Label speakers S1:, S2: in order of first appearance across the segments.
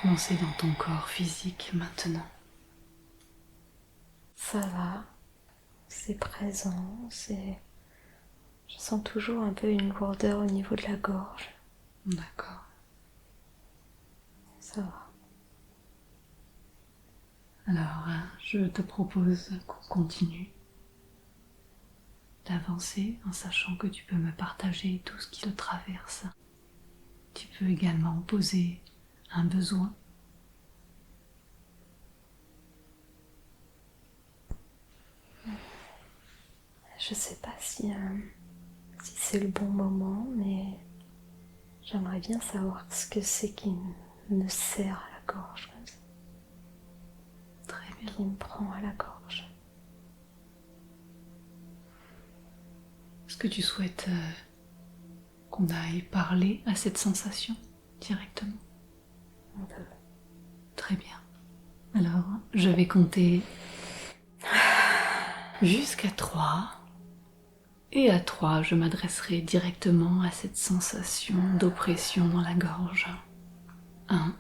S1: Comment c'est dans ton corps physique maintenant?
S2: Ça va, c'est présent, c'est... Je sens toujours un peu une lourdeur au niveau de la gorge.
S1: D'accord.
S2: Ça va.
S1: Alors, je te propose qu'on continue d'avancer en sachant que tu peux me partager tout ce qui te traverse. Tu peux également poser un besoin.
S2: Je sais pas si c'est le bon moment, mais j'aimerais bien savoir ce que c'est qui me serre à la gorge, comme ça,
S1: Très bien.
S2: qui me prend à la gorge.
S1: Est-ce que tu souhaites qu'on aille parler à cette sensation directement?
S2: Un peu.
S1: Très bien. Alors, je vais compter jusqu'à 3. Et à 3, je m'adresserai directement à cette sensation d'oppression dans la gorge. 1,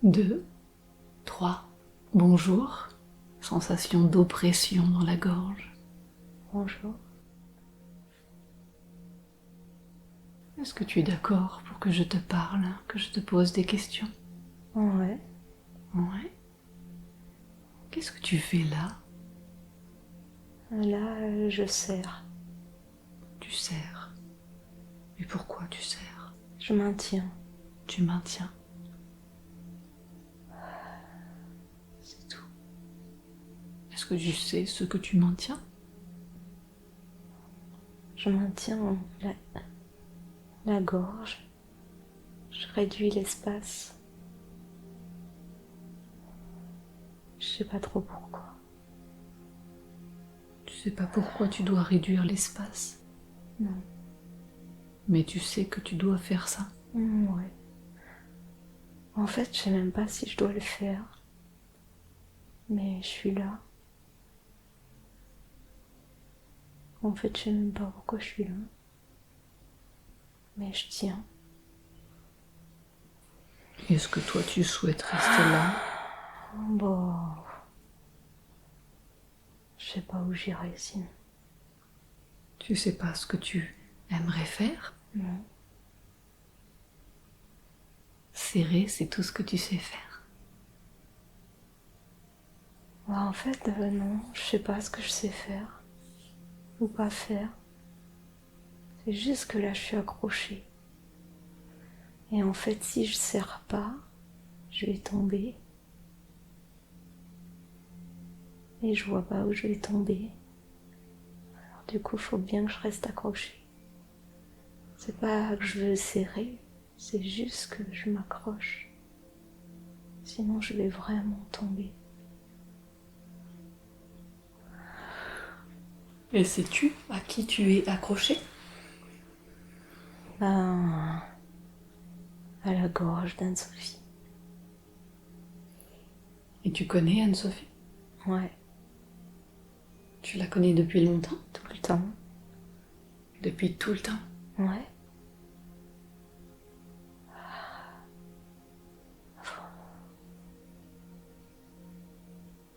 S1: 2, 3. Bonjour. Sensation d'oppression dans la gorge.
S2: Bonjour.
S1: Est-ce que tu es d'accord pour que je te parle, que je te pose des questions?
S2: Ouais.
S1: Ouais. Qu'est-ce que tu fais là?
S2: Là, je serre.
S1: Tu serres. Mais pourquoi tu serres?
S2: Je maintiens.
S1: Tu maintiens. C'est tout. Est-ce que tu sais ce que tu maintiens?
S2: Je maintiens la gorge. Je réduis l'espace. Je sais pas trop pourquoi.
S1: Tu sais pas pourquoi tu dois réduire l'espace,
S2: Non.
S1: mais tu sais que tu dois faire ça.
S2: Ouais. En fait, je sais même pas si je dois le faire. Mais je suis là. En fait, je sais même pas pourquoi je suis là. Mais je tiens.
S1: Est-ce que toi tu souhaites rester là?
S2: Bon. Je sais pas où j'irai sinon.
S1: Tu sais pas ce que tu aimerais faire?
S2: Non.
S1: Serrer, c'est tout ce que tu sais faire.
S2: Bah, en fait, non. Je sais pas ce que je sais faire. Ou pas faire. C'est juste que là, je suis accrochée. Et en fait, si je serre pas, je vais tomber. Et je vois pas où je vais tomber. Alors du coup, il faut bien que je reste accrochée. C'est pas que je veux serrer, c'est juste que je m'accroche. Sinon, je vais vraiment tomber.
S1: Et sais-tu à qui tu es accroché?
S2: Ben, à la gorge d'Anne-Sophie.
S1: Et tu connais Anne-Sophie?
S2: Ouais,
S1: Tu la connais depuis longtemps?
S2: tout le temps.
S1: Depuis tout le temps?
S2: Ouais.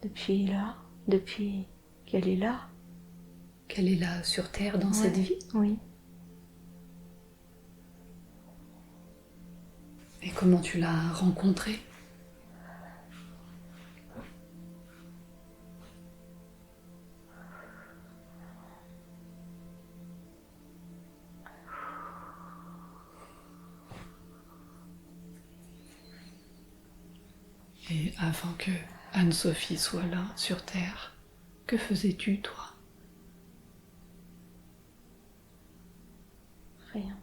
S2: Depuis là, depuis qu'elle est là.
S1: Qu'elle est là sur Terre dans
S2: Ouais.
S1: cette vie?
S2: Oui.
S1: Et comment tu l'as rencontrée? Et avant que Anne-Sophie soit là sur Terre, que faisais-tu toi?
S2: Rien.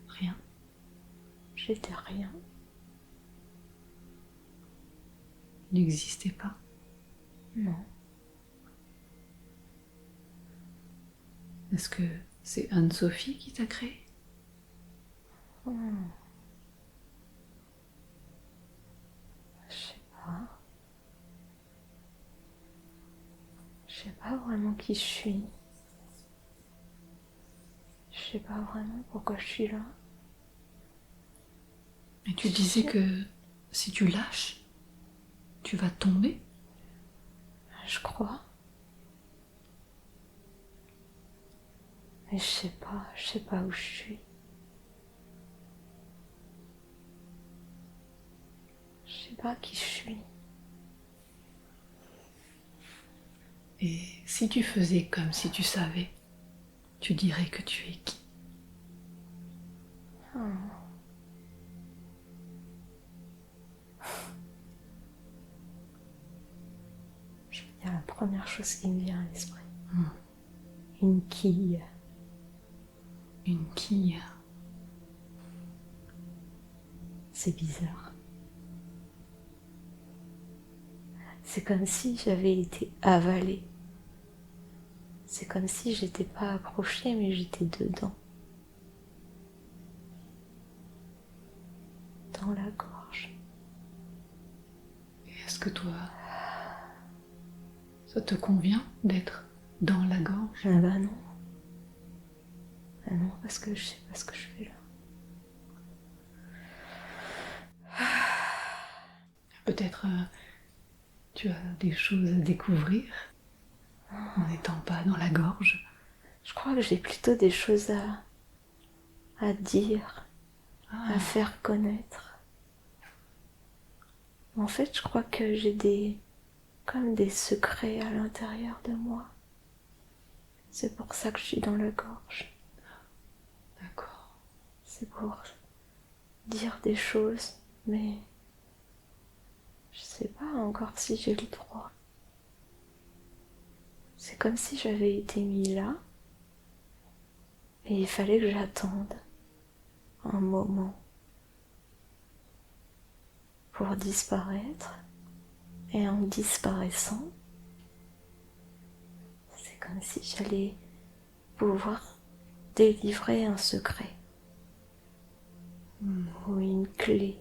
S1: Rien.
S2: J'étais rien.
S1: Il n'existait pas.
S2: Non.
S1: Est-ce que c'est Anne-Sophie qui t'a créé?
S2: Je sais pas. Je sais pas vraiment qui je suis. Je sais pas vraiment pourquoi je suis là.
S1: Et tu disais que si tu lâches, tu vas tomber.
S2: Je crois. Mais je sais pas où je suis. Je sais pas qui je suis.
S1: Et si tu faisais comme si tu savais, tu dirais que tu es qui?
S2: Je vais dire la première chose qui me vient à l'esprit. Une quille.
S1: Une quille.
S2: C'est bizarre. C'est comme si j'avais été avalée. C'est comme si j'étais pas accrochée, mais j'étais dedans. Dans la gorge.
S1: Est-ce que toi, ça te convient d'être dans la gorge?
S2: Ah bah non. Ah non, parce que je sais pas ce que je fais là.
S1: Peut-être tu as des choses à découvrir en n'étant pas dans la gorge.
S2: Je crois que j'ai plutôt des choses à dire, à faire connaître. En fait, je crois que j'ai comme des secrets à l'intérieur de moi. C'est pour ça que je suis dans la gorge.
S1: D'accord.
S2: C'est pour dire des choses, mais je sais pas encore si j'ai le droit. C'est comme si j'avais été mis là, et il fallait que j'attende un moment pour disparaître, et en disparaissant, c'est comme si j'allais pouvoir délivrer un secret ou une clé.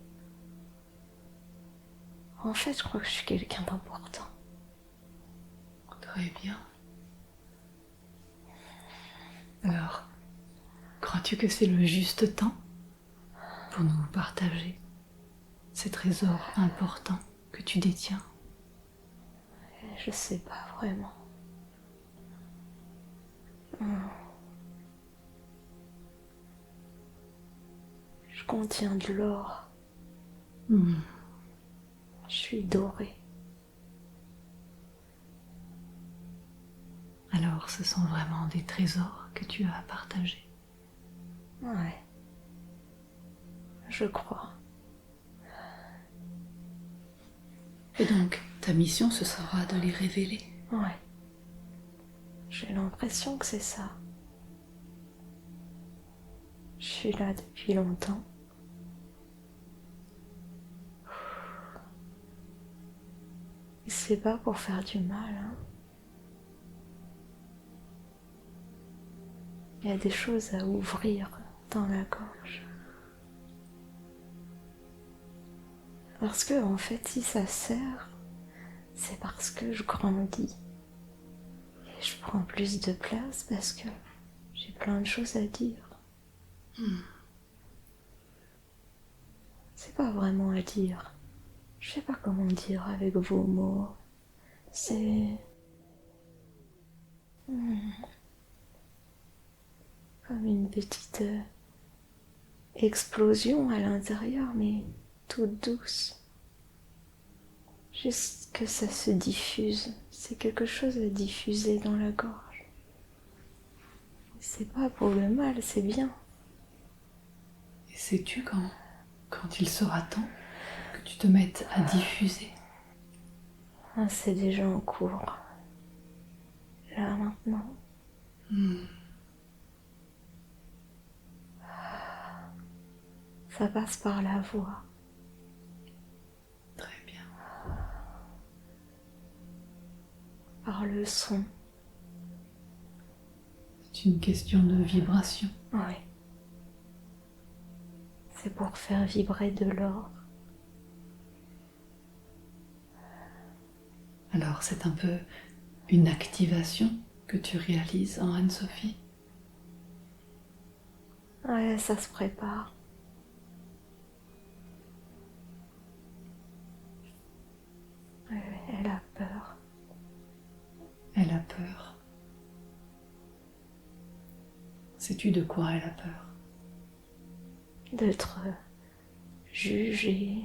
S2: En fait, je crois que je suis quelqu'un d'important.
S1: Très bien. Alors, crois-tu que c'est le juste temps pour nous partager ces trésors importants que tu détiens?
S2: Je sais pas vraiment. Je contiens de l'or. Je suis dorée.
S1: Alors, ce sont vraiment des trésors que tu as à partager.
S2: Ouais. Je crois.
S1: Et donc, ta mission, ce sera de les révéler.
S2: Ouais. J'ai l'impression que c'est ça. Je suis là depuis longtemps. Et c'est pas pour faire du mal, hein. Il y a des choses à ouvrir dans la gorge. Parce que, en fait, si ça sert, c'est parce que je grandis. Et je prends plus de place parce que j'ai plein de choses à dire. C'est pas vraiment à dire. Je sais pas comment dire avec vos mots. C'est... comme une petite explosion à l'intérieur, mais toute douce. Juste que ça se diffuse. C'est quelque chose à diffuser dans la gorge. C'est pas pour le mal, c'est bien.
S1: Et sais-tu quand il sera temps que tu te mettes à diffuser?
S2: Ah, c'est déjà en cours. Là, maintenant. Ça passe par la voix.
S1: Très bien.
S2: Par le son.
S1: C'est une question de vibration.
S2: Oui. C'est pour faire vibrer de l'or.
S1: Alors, c'est un peu une activation que tu réalises en Anne-Sophie.
S2: Ouais, ça se prépare. Elle a peur.
S1: Elle a peur. Sais-tu de quoi elle a peur?
S2: D'être jugée,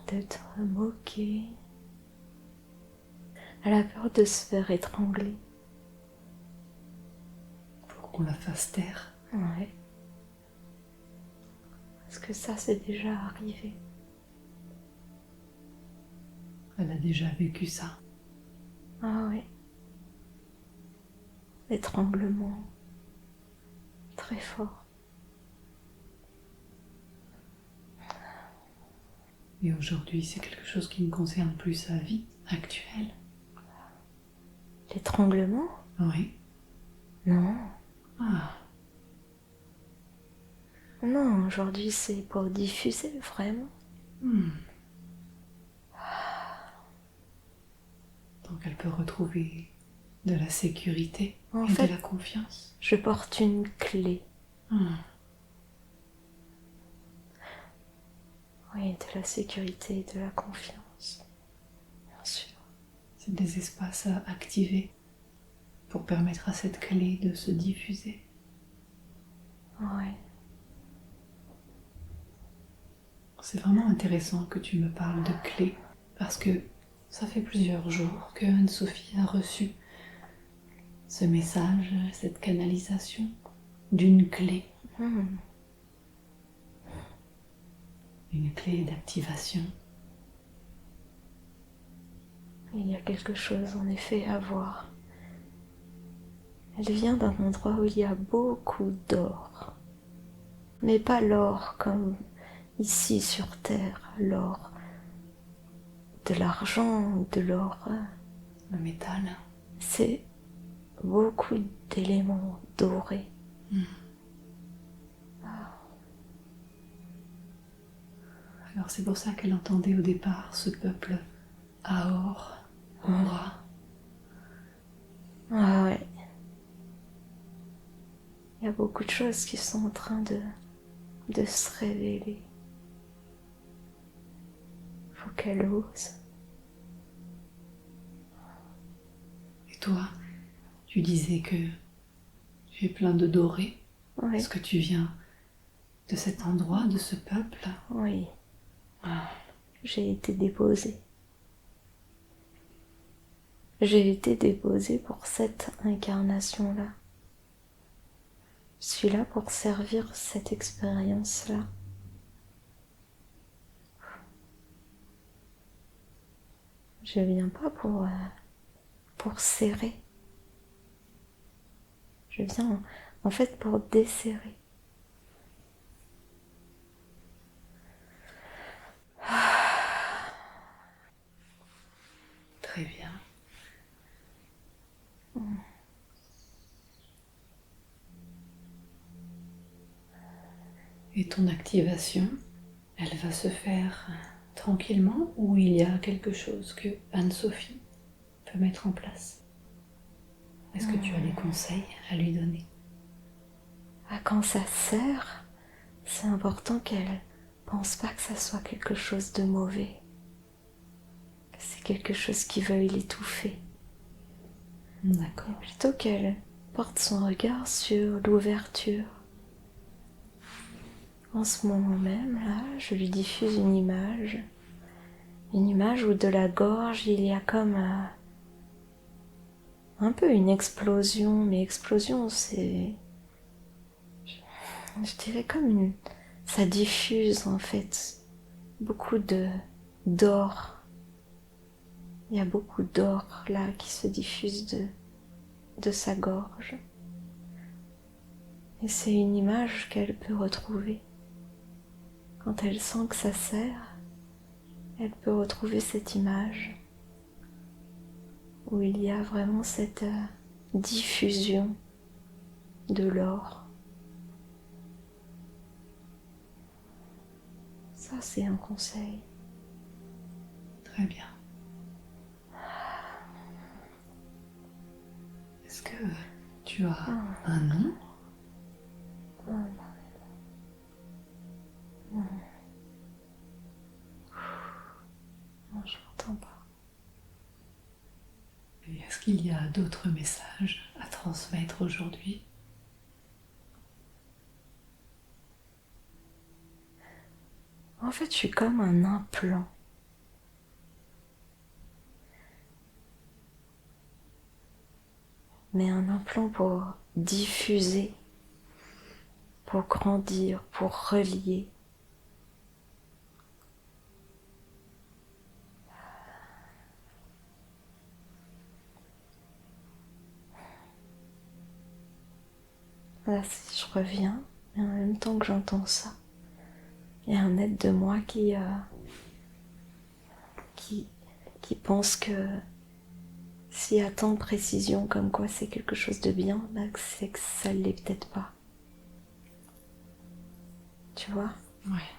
S2: d'être moquée. Elle a peur de se faire étrangler.
S1: Pour qu'on la fasse taire.
S2: Ouais. Parce que ça, c'est déjà arrivé.
S1: Elle a déjà vécu ça.
S2: Ah oui. L'étranglement. Très fort.
S1: Et aujourd'hui, c'est quelque chose qui ne concerne plus sa vie actuelle.
S2: L'étranglement?
S1: Oui.
S2: Non.
S1: Ah,
S2: Non, aujourd'hui c'est pour diffuser, vraiment.
S1: donc elle peut retrouver de la sécurité
S2: En
S1: et
S2: fait,
S1: de la confiance.
S2: je porte une clé. Oui, de la sécurité et de la confiance. Bien sûr.
S1: C'est des espaces à activer pour permettre à cette clé de se diffuser.
S2: Ouais.
S1: C'est vraiment intéressant que tu me parles de clé parce que ça fait plusieurs jours que Anne-Sophie a reçu ce message, cette canalisation d'une clé. Une clé d'activation.
S2: Il y a quelque chose en effet à voir. Elle vient d'un endroit où il y a beaucoup d'or. Mais pas l'or comme ici sur Terre, l'or de l'argent, de l'or.
S1: Le métal.
S2: C'est beaucoup d'éléments dorés.
S1: Alors c'est pour ça qu'elle entendait au départ ce peuple Aor, Aura.
S2: Ah ouais. Il y a beaucoup de choses qui sont en train de se révéler. Faut qu'elle ose.
S1: Et toi, tu disais que tu es plein de doré.
S2: Oui.
S1: Est-ce que tu viens de cet endroit, de ce peuple?
S2: Oui.
S1: Ah,
S2: J'ai été déposée. J'ai été déposée pour cette incarnation-là. Je suis là pour servir cette expérience-là. Je viens pas pour serrer. Je viens en fait pour desserrer.
S1: très bien. Et ton activation, elle va se faire tranquillement ou il y a quelque chose que Anne-Sophie peut mettre en place? Est-ce que tu as des conseils à lui donner?
S2: Ah, quand ça sert, c'est important qu'elle pense pas que ça soit quelque chose de mauvais. Que c'est quelque chose qui veuille l'étouffer.
S1: D'accord.
S2: Et plutôt qu'elle porte son regard sur l'ouverture. En ce moment même, là, je lui diffuse une image où de la gorge, il y a comme un peu une explosion, mais explosion, c'est... Je dirais comme une... Ça diffuse, en fait, beaucoup d'or. Il y a beaucoup d'or, là, qui se diffuse de sa gorge. Et c'est une image qu'elle peut retrouver. Quand elle sent que ça sert, elle peut retrouver cette image où il y a vraiment cette diffusion de l'or. Ça, c'est un conseil.
S1: Très bien. Est-ce que tu as un nom? autre message à transmettre aujourd'hui?
S2: En fait, je suis comme un implant. Mais un implant pour diffuser, pour grandir, pour relier. Là, si je reviens, et en même temps que j'entends ça, il y a un être de moi qui pense que s'il y a tant de précision comme quoi c'est quelque chose de bien, bah c'est que ça ne l'est peut-être pas. Tu vois?
S1: Ouais.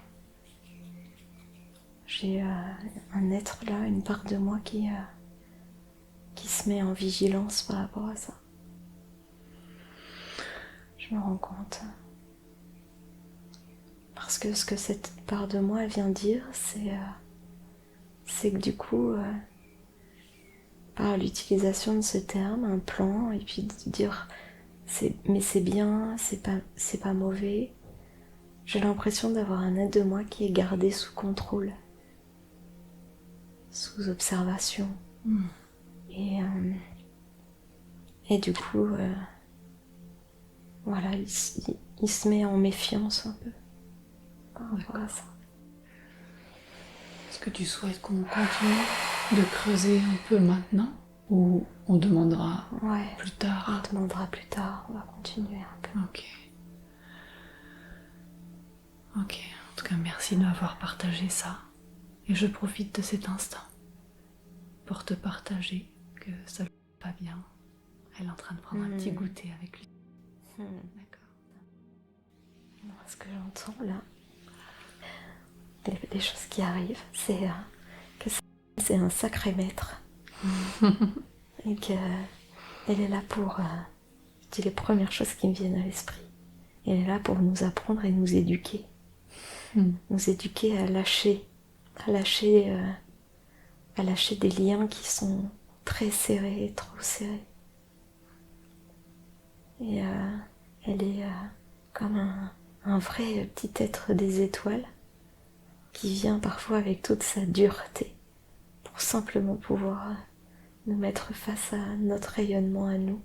S2: J'ai un être là, une part de moi qui se met en vigilance par rapport à ça. Je me rends compte. Parce que ce que cette part de moi vient dire, c'est que du coup, par l'utilisation de ce terme, un plan, et puis de dire mais c'est bien, c'est pas mauvais, j'ai l'impression d'avoir un être de moi qui est gardé sous contrôle, sous observation. Et du coup, voilà, il se met en méfiance un peu par rapport à ça.
S1: Est-ce que tu souhaites qu'on continue de creuser un peu maintenant ou on demandera plus tard?
S2: On demandera plus tard, on va continuer un peu.
S1: Ok. Ok, en tout cas merci de m'avoir partagé ça. Et je profite de cet instant pour te partager que ça va pas bien. Elle est en train de prendre un petit goûter avec lui. D'accord.
S2: Ce que j'entends là, les choses qui arrivent, c'est que c'est un sacré maître. Et qu'elle est là pour... je dis les premières choses qui me viennent à l'esprit. Elle est là pour nous apprendre et nous éduquer. Nous éduquer à lâcher des liens qui sont très serrés, trop serrés. Et elle est comme un vrai petit être des étoiles qui vient parfois avec toute sa dureté pour simplement pouvoir nous mettre face à notre rayonnement à nous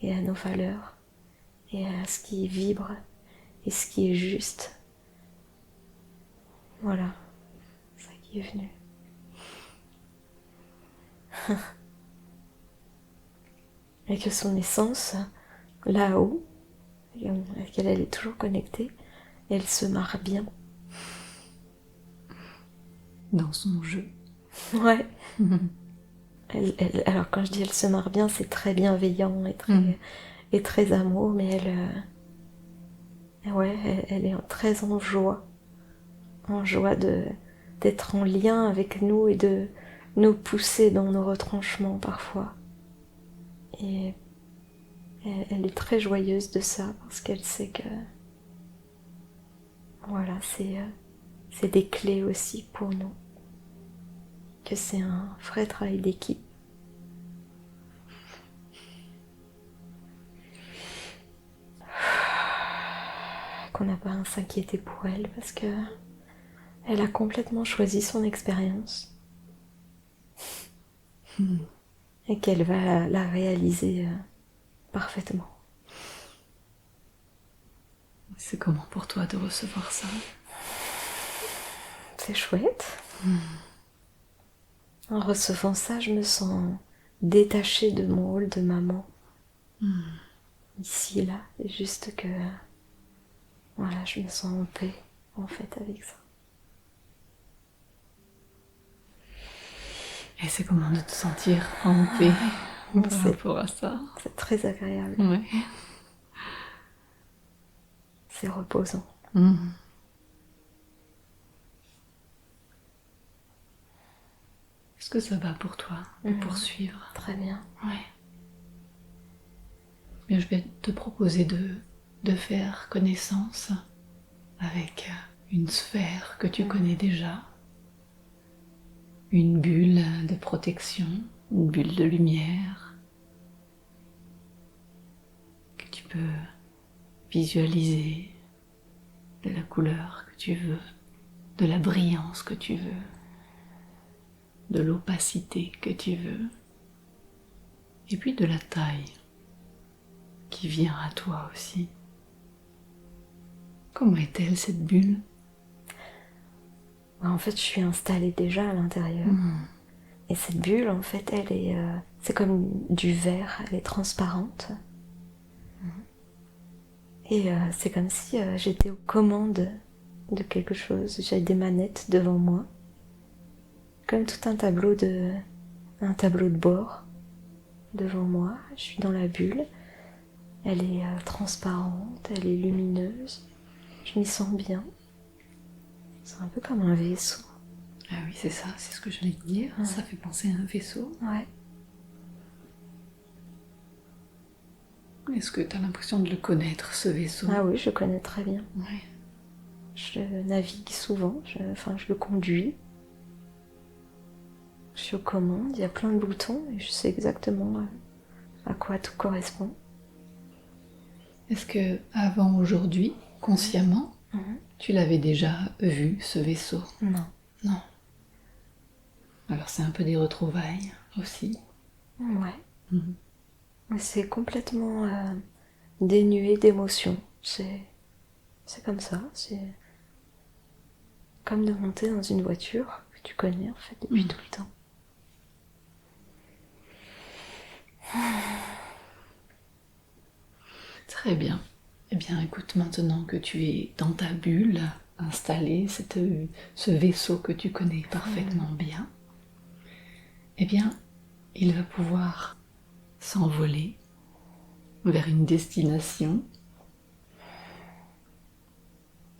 S2: et à nos valeurs et à ce qui vibre et ce qui est juste. Voilà, c'est ça qui est venu. Et que son essence, là-haut, à laquelle elle est toujours connectée, elle se marre bien.
S1: Dans son jeu.
S2: Ouais. Alors quand je dis elle se marre bien, c'est très bienveillant et très amour, mais elle est très en joie d'être en lien avec nous et de nous pousser dans nos retranchements parfois. Et elle est très joyeuse de ça parce qu'elle sait que voilà, c'est des clés aussi pour nous, que c'est un vrai travail d'équipe. Qu'on n'a pas à s'inquiéter pour elle parce que elle a complètement choisi son expérience et qu'elle va la réaliser parfaitement.
S1: C'est comment pour toi de recevoir ça?
S2: C'est chouette. En recevant ça, je me sens détachée de mon rôle de maman. Ici, là, c'est juste que voilà, je me sens en paix en fait avec ça.
S1: Et c'est comment de te sentir en paix par rapport à ça?
S2: C'est très agréable.
S1: Ouais.
S2: C'est reposant.
S1: Est-ce que ça va pour toi de poursuivre?
S2: Très bien.
S1: Ouais. Bien, je vais te proposer de faire connaissance avec une sphère que tu connais déjà, une bulle de protection, une bulle de lumière, peux visualiser de la couleur que tu veux, de la brillance que tu veux, de l'opacité que tu veux, et puis de la taille qui vient à toi aussi. Comment est-elle cette bulle?
S2: En fait, je suis installée déjà à l'intérieur. Et cette bulle, en fait, elle est... c'est comme du verre, elle est transparente. Et c'est comme si j'étais aux commandes de quelque chose. J'avais des manettes devant moi. Comme tout un tableau de bord devant moi. Je suis dans la bulle. Elle est transparente, elle est lumineuse. Je m'y sens bien. C'est un peu comme un vaisseau.
S1: Ah oui, c'est ça, c'est ce que j'allais te dire.
S2: Ouais.
S1: Ça fait penser à un vaisseau.
S2: Ouais.
S1: Est-ce que tu as l'impression de le connaître, ce vaisseau?
S2: Ah oui, je connais très bien.
S1: Ouais.
S2: Je navigue souvent, je le conduis. Je suis aux commandes, il y a plein de boutons et je sais exactement à quoi tout correspond.
S1: Est-ce que avant aujourd'hui, consciemment, tu l'avais déjà vu, ce vaisseau?
S2: Non.
S1: Non. Alors c'est un peu des retrouvailles aussi.
S2: Ouais.
S1: Mhm.
S2: Mais c'est complètement dénué d'émotion. C'est comme ça, c'est comme de monter dans une voiture que tu connais en fait depuis tout le temps.
S1: Très bien. Eh bien, écoute, maintenant que tu es dans ta bulle, installée, ce vaisseau que tu connais parfaitement bien, eh bien, il va pouvoir s'envoler vers une destination.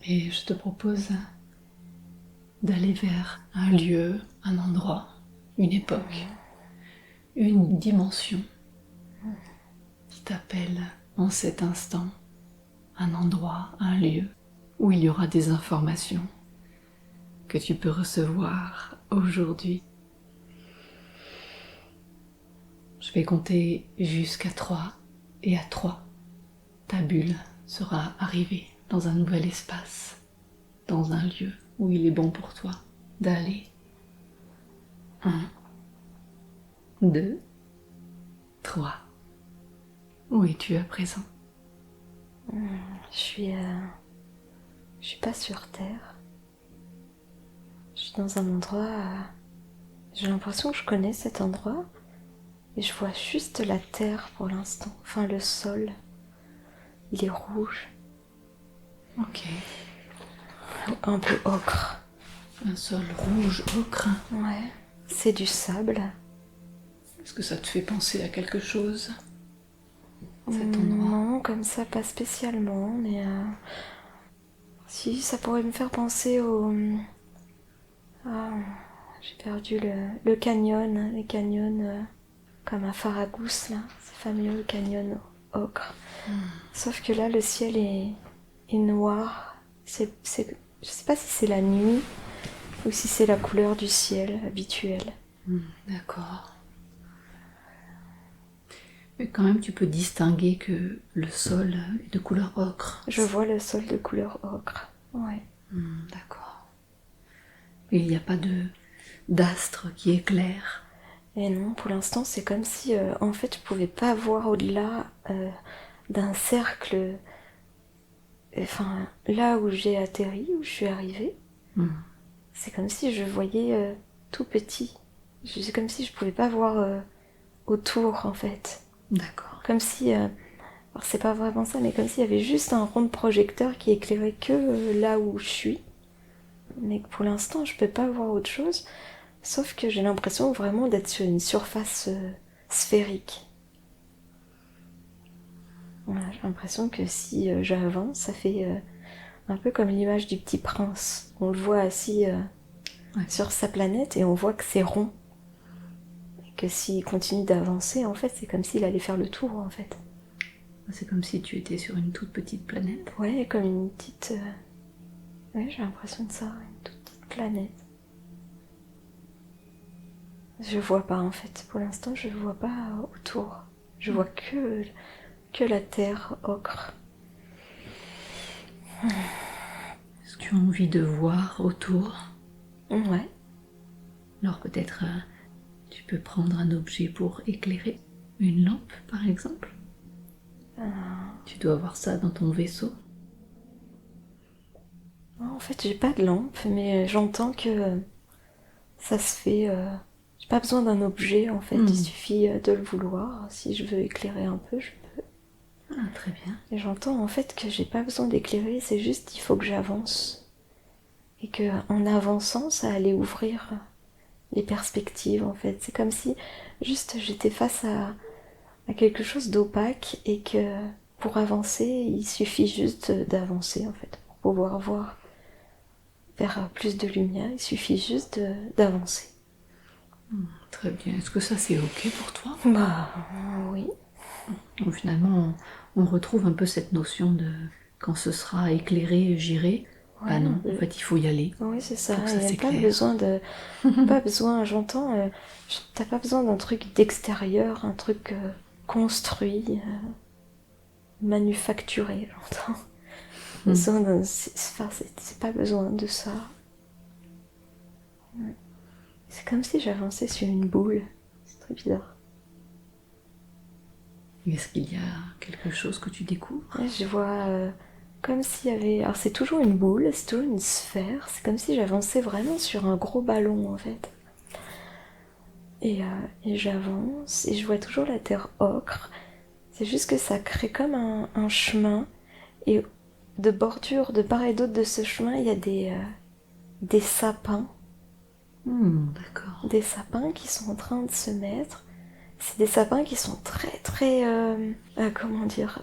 S1: Et je te propose d'aller vers un lieu, un endroit, une époque, une dimension qui t'appelle en cet instant, un endroit, un lieu où il y aura des informations que tu peux recevoir aujourd'hui. Je vais compter jusqu'à 3 et à 3, ta bulle sera arrivée dans un nouvel espace, dans un lieu où il est bon pour toi d'aller. 1, 2, 3. Où es-tu à présent?
S2: Je suis pas sur Terre. Je suis dans un endroit... j'ai l'impression que je connais cet endroit. Et je vois juste la terre pour l'instant. Enfin, le sol. Il est rouge.
S1: Ok.
S2: Un peu ocre.
S1: Un sol rouge ocre.
S2: Ouais. C'est du sable.
S1: Est-ce que ça te fait penser à quelque chose, cet endroit?
S2: Non, comme ça, pas spécialement. Mais si, ça pourrait me faire penser au... Ah, j'ai perdu le canyon. Les canyons comme à Faragousse, là. C'est fameux, le canyon ocre. Sauf que là, le ciel est noir. Je sais pas si c'est la nuit ou si c'est la couleur du ciel habituelle.
S1: D'accord. Mais quand même, tu peux distinguer que le sol est de couleur ocre.
S2: Je vois le sol de couleur ocre. Ouais.
S1: D'accord. Et il n'y a pas d'astre qui éclaire.
S2: Et non, pour l'instant, c'est comme si, en fait, je pouvais pas voir au-delà d'un cercle. Enfin, là où j'ai atterri, où je suis arrivée, c'est comme si je voyais tout petit. C'est comme si je pouvais pas voir autour, en fait.
S1: D'accord.
S2: Comme si... alors, c'est pas vraiment ça, mais comme s'il y avait juste un rond de projecteur qui éclairait que là où je suis. Mais que pour l'instant, je peux pas voir autre chose. Sauf que j'ai l'impression vraiment d'être sur une surface sphérique. Voilà, j'ai l'impression que si j'avance, ça fait un peu comme l'image du Petit Prince. On le voit assis sur sa planète et on voit que c'est rond. Et que s'il continue d'avancer, en fait, c'est comme s'il allait faire le tour, en fait.
S1: C'est comme si tu étais sur une toute petite planète.
S2: Ouais, comme une petite... Ouais, j'ai l'impression de ça, une toute petite planète. Je vois pas, en fait. Pour l'instant, je vois pas autour. Je vois que que la terre ocre.
S1: Est-ce que tu as envie de voir autour?
S2: Ouais.
S1: Alors peut-être tu peux prendre un objet pour éclairer. Une lampe par exemple. Tu dois avoir ça dans ton vaisseau.
S2: En fait, j'ai pas de lampe, mais j'entends que ça se fait. J'ai pas besoin d'un objet en fait, il suffit de le vouloir. Si je veux éclairer un peu, je peux.
S1: Ah, très bien.
S2: Et j'entends en fait que j'ai pas besoin d'éclairer, c'est juste il faut que j'avance. Et que en avançant, ça allait ouvrir les perspectives en fait. C'est comme si juste j'étais face à quelque chose d'opaque et que pour avancer, il suffit juste d'avancer en fait. Pour pouvoir voir vers plus de lumière, il suffit juste d'avancer.
S1: Très bien. Est-ce que ça c'est ok pour toi?
S2: Bah oui.
S1: Donc, finalement, on retrouve un peu cette notion de quand ce sera éclairé, j'irai.
S2: Ouais,
S1: Bah non, en fait, il faut y aller.
S2: Oui, c'est ça.
S1: Pour que ça
S2: Il n'y a pas
S1: s'éclaire.
S2: besoin de. Pas besoin, j'entends. T'as pas besoin d'un truc d'extérieur, un truc construit, manufacturé, j'entends. Besoin d'un. C'est pas besoin de ça. C'est comme si j'avançais sur une boule. C'est très bizarre.
S1: Est-ce qu'il y a quelque chose que tu découvres?
S2: Ouais, je vois comme s'il y avait. Alors c'est toujours une boule, c'est toujours une sphère. C'est comme si j'avançais vraiment sur un gros ballon en fait. Et j'avance et je vois toujours la terre ocre. C'est juste que ça crée comme un chemin. Et de bordure de part et d'autre de ce chemin, il y a des sapins.
S1: D'accord.
S2: Des sapins qui sont en train de se mettre. C'est des sapins qui sont très très... comment dire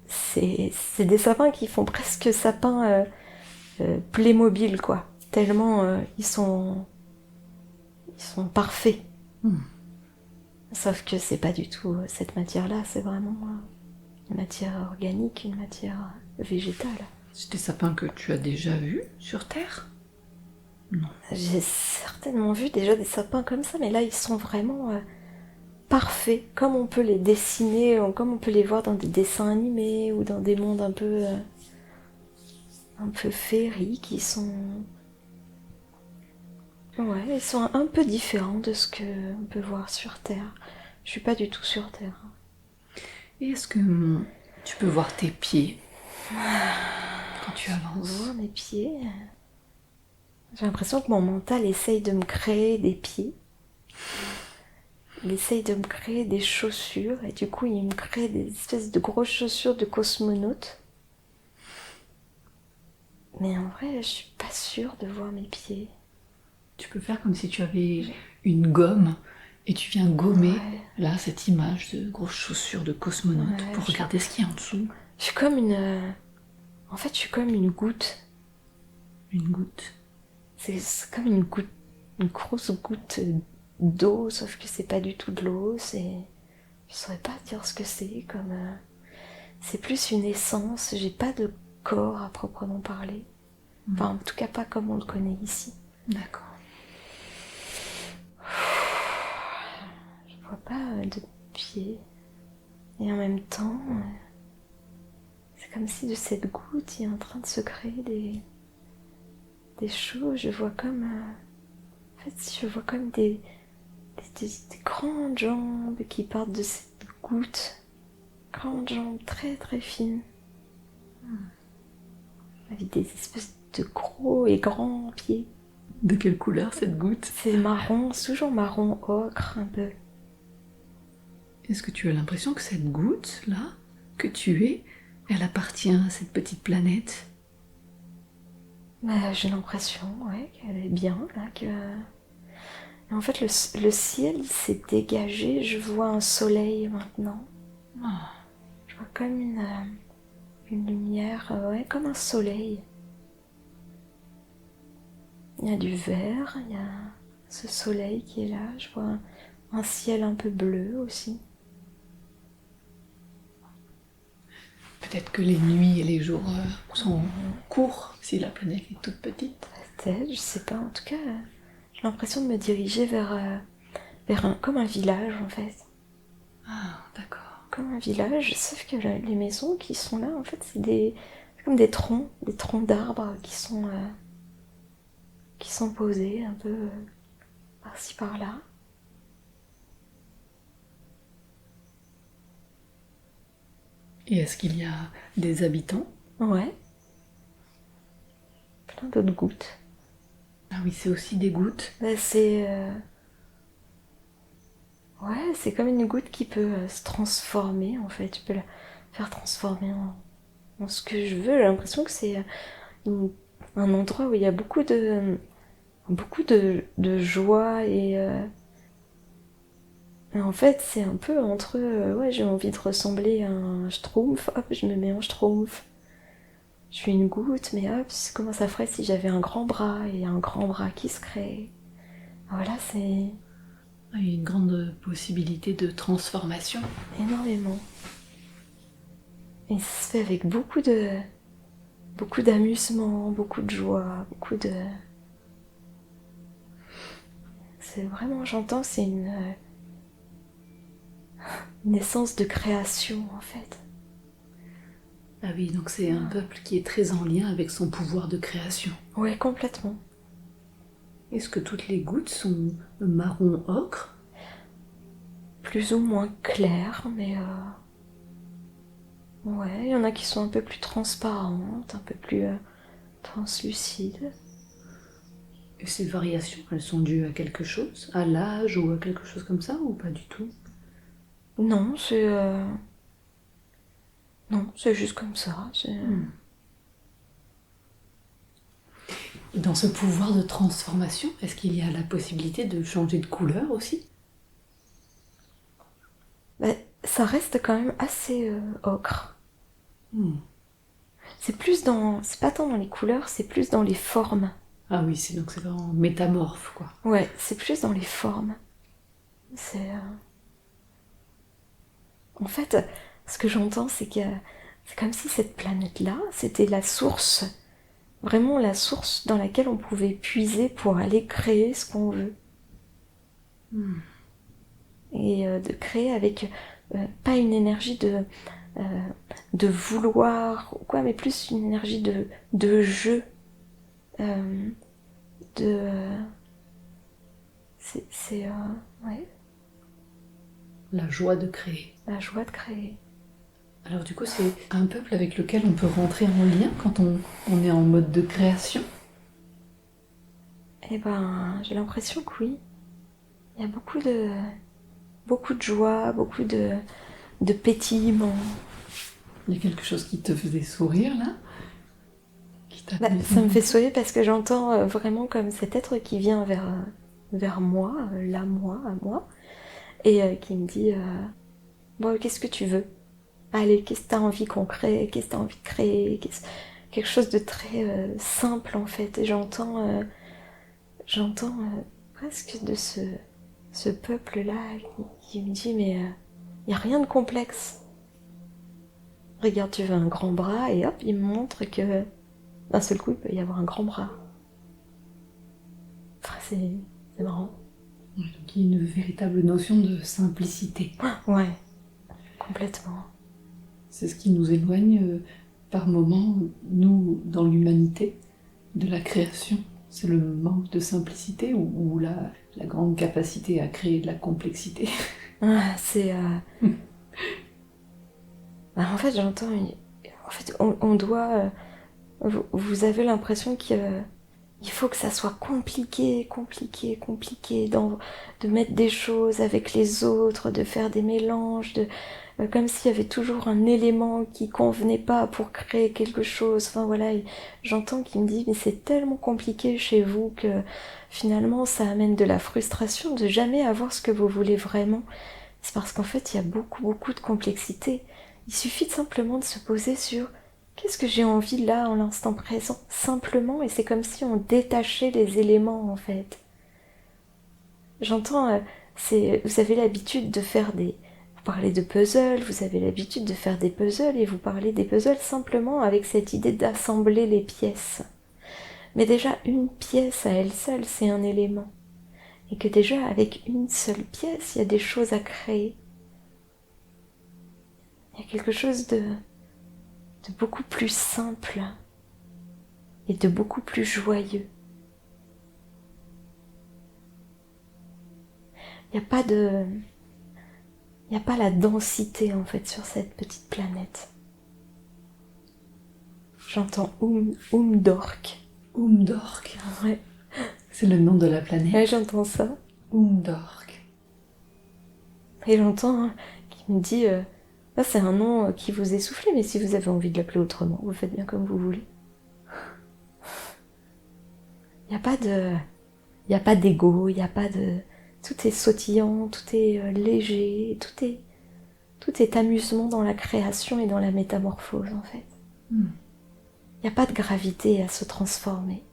S2: c'est des sapins qui font presque sapins Playmobil, quoi. Tellement ils sont parfaits. Sauf que c'est pas du tout cette matière-là, c'est vraiment une matière organique, une matière végétale.
S1: C'est des sapins que tu as déjà vus sur Terre? Non.
S2: J'ai certainement vu déjà des sapins comme ça, mais là ils sont vraiment parfaits, comme on peut les dessiner, comme on peut les voir dans des dessins animés ou dans des mondes un peu féeriques. Ouais, ils sont un peu différents de ce qu'on peut voir sur Terre. Je suis pas du tout sur Terre.
S1: Et est-ce que tu peux voir tes pieds quand tu avances?
S2: Voir mes pieds. J'ai l'impression que mon mental essaye de me créer des pieds. Il essaye de me créer des chaussures et du coup il me crée des espèces de grosses chaussures de cosmonaute. Mais en vrai, je suis pas sûre de voir mes pieds.
S1: Tu peux faire comme si tu avais une gomme et tu viens gommer là cette image de grosses chaussures de cosmonaute pour regarder ce qu'il y a en dessous.
S2: Je suis comme une... En fait, je suis comme une goutte.
S1: Une goutte.
S2: C'est comme une goutte, une grosse goutte d'eau, sauf que c'est pas du tout de l'eau, c'est... Je saurais pas dire ce que c'est, comme... C'est plus une essence, j'ai pas de corps à proprement parler. Enfin, en tout cas pas comme on le connaît ici.
S1: D'accord.
S2: Je vois pas de pieds. Et en même temps, c'est comme si de cette goutte, il est en train de se créer des choses. Je vois comme... En fait, je vois comme des grandes jambes qui partent de cette goutte. Grandes jambes très très fines. Avec des espèces de gros et grands pieds.
S1: De quelle couleur cette goutte?
S2: C'est marron, c'est toujours marron ocre un peu.
S1: Est-ce que tu as l'impression que cette goutte là, que tu es, elle appartient à cette petite planète?
S2: J'ai l'impression, ouais, qu'elle est bien, là, que... Et en fait, le ciel s'est dégagé, je vois un soleil maintenant. Je vois comme une lumière, ouais, comme un soleil. Il y a du vert, il y a ce soleil qui est là, je vois un ciel un peu bleu aussi.
S1: Peut-être que les nuits et les jours sont courts si la planète est toute petite.
S2: Peut-être, je sais pas, en tout cas, j'ai l'impression de me diriger vers comme un village en fait.
S1: Ah, d'accord.
S2: comme un village, sauf que les maisons qui sont là, en fait, c'est comme des troncs d'arbres qui sont posés un peu par-ci par-là.
S1: Et est-ce qu'il y a des habitants?
S2: Ouais. Plein d'autres gouttes.
S1: Ah oui, c'est aussi des gouttes.
S2: Bah, c'est... Ouais, c'est comme une goutte qui peut se transformer, en fait. Tu peux la faire transformer en ce que je veux. J'ai l'impression que c'est un endroit où il y a beaucoup de joie et en fait, c'est un peu entre ouais, j'ai envie de ressembler à un schtroumpf, hop, je me mets en schtroumpf. Je suis une goutte, mais hop, comment ça ferait si j'avais un grand bras et un grand bras qui se crée. Voilà, c'est
S1: Ah, il y a une grande possibilité de transformation.
S2: énormément. Et ça se fait avec beaucoup d'amusement, beaucoup de joie, c'est vraiment, j'entends, c'est une essence de création, en fait.
S1: Ah oui, donc c'est un peuple qui est très en lien avec son pouvoir de création.
S2: Ouais, complètement.
S1: Est-ce que toutes les gouttes sont marron ocre?
S2: Plus ou moins clair, mais ouais, il y en a qui sont un peu plus transparentes, un peu plus translucides.
S1: Et ces variations, elles sont dues à quelque chose? À l'âge ou à quelque chose comme ça, ou pas du tout?
S2: Non, c'est juste comme ça.
S1: Et dans ce pouvoir de transformation, est-ce qu'il y a la possibilité de changer de couleur aussi?
S2: Bah, ça reste quand même assez ocre. C'est pas tant dans les couleurs, c'est plus dans les formes.
S1: Ah oui, donc c'est vraiment métamorphe, quoi.
S2: Ouais, c'est plus dans les formes. En fait, ce que j'entends, c'est que c'est comme si cette planète-là, c'était la source, vraiment la source dans laquelle on pouvait puiser pour aller créer ce qu'on veut. Et de créer avec pas une énergie de vouloir ou quoi, mais plus une énergie de jeu, euh, de ouais,
S1: La joie de créer.
S2: la joie de créer.
S1: Alors du coup, c'est un peuple avec lequel on peut rentrer en lien quand on est en mode de création?
S2: Eh ben, j'ai l'impression que oui. Il y a beaucoup de joie, beaucoup de pétillement.
S1: Il y a quelque chose qui te faisait sourire, là?
S2: Bah, ça me fait sourire parce que j'entends vraiment comme cet être qui vient vers moi, là, moi, à moi, et qui me dit bon, qu'est-ce que tu veux? Allez, qu'est-ce que tu as envie qu'on crée? Qu'est-ce que tu as envie de créer? Quelque chose de très simple en fait. Et j'entends presque de ce peuple-là qui me dit mais il n'y a rien de complexe. Regarde, tu veux un grand bras et hop, il me montre que d'un seul coup, il peut y avoir un grand bras. Enfin, c'est marrant.
S1: Donc il y a une véritable notion de simplicité.
S2: Ouais, complètement.
S1: C'est ce qui nous éloigne par moments, nous, dans l'humanité, de la création. C'est le manque de simplicité ou la grande capacité à créer de la complexité.
S2: Ah, bah, en fait, j'entends... En fait, on doit... vous avez l'impression qu'il faut que ça soit compliqué, de mettre des choses avec les autres, de faire des mélanges, comme s'il y avait toujours un élément qui convenait pas pour créer quelque chose. Enfin voilà, et j'entends qu'il me dit mais c'est tellement compliqué chez vous que finalement ça amène de la frustration de jamais avoir ce que vous voulez vraiment. C'est parce qu'en fait il y a beaucoup de complexité. Il suffit simplement de se poser sur qu'est-ce que j'ai envie là en l'instant présent, simplement, et c'est comme si on détachait les éléments en fait. J'entends, vous avez l'habitude de faire vous parlez de puzzles, vous avez l'habitude de faire des puzzles et vous parlez des puzzles simplement avec cette idée d'assembler les pièces. Mais déjà, une pièce à elle seule, c'est un élément. Et que déjà, avec une seule pièce, il y a des choses à créer. quelque chose de beaucoup plus simple et de beaucoup plus joyeux. Il n'y a pas la densité en fait sur cette petite planète. J'entends Umdork.
S1: Umdork.
S2: Ouais.
S1: C'est le nom de la planète.
S2: Ouais, j'entends ça.
S1: Umdork.
S2: Et j'entends qui me dit ça c'est un nom qui vous est soufflé, mais si vous avez envie de l'appeler autrement, vous faites bien comme vous voulez. Il n'y a pas d'ego, il n'y a pas de... Tout est sautillant, tout est léger, tout est amusement dans la création et dans la métamorphose en fait. Il n'y a pas de gravité à se transformer.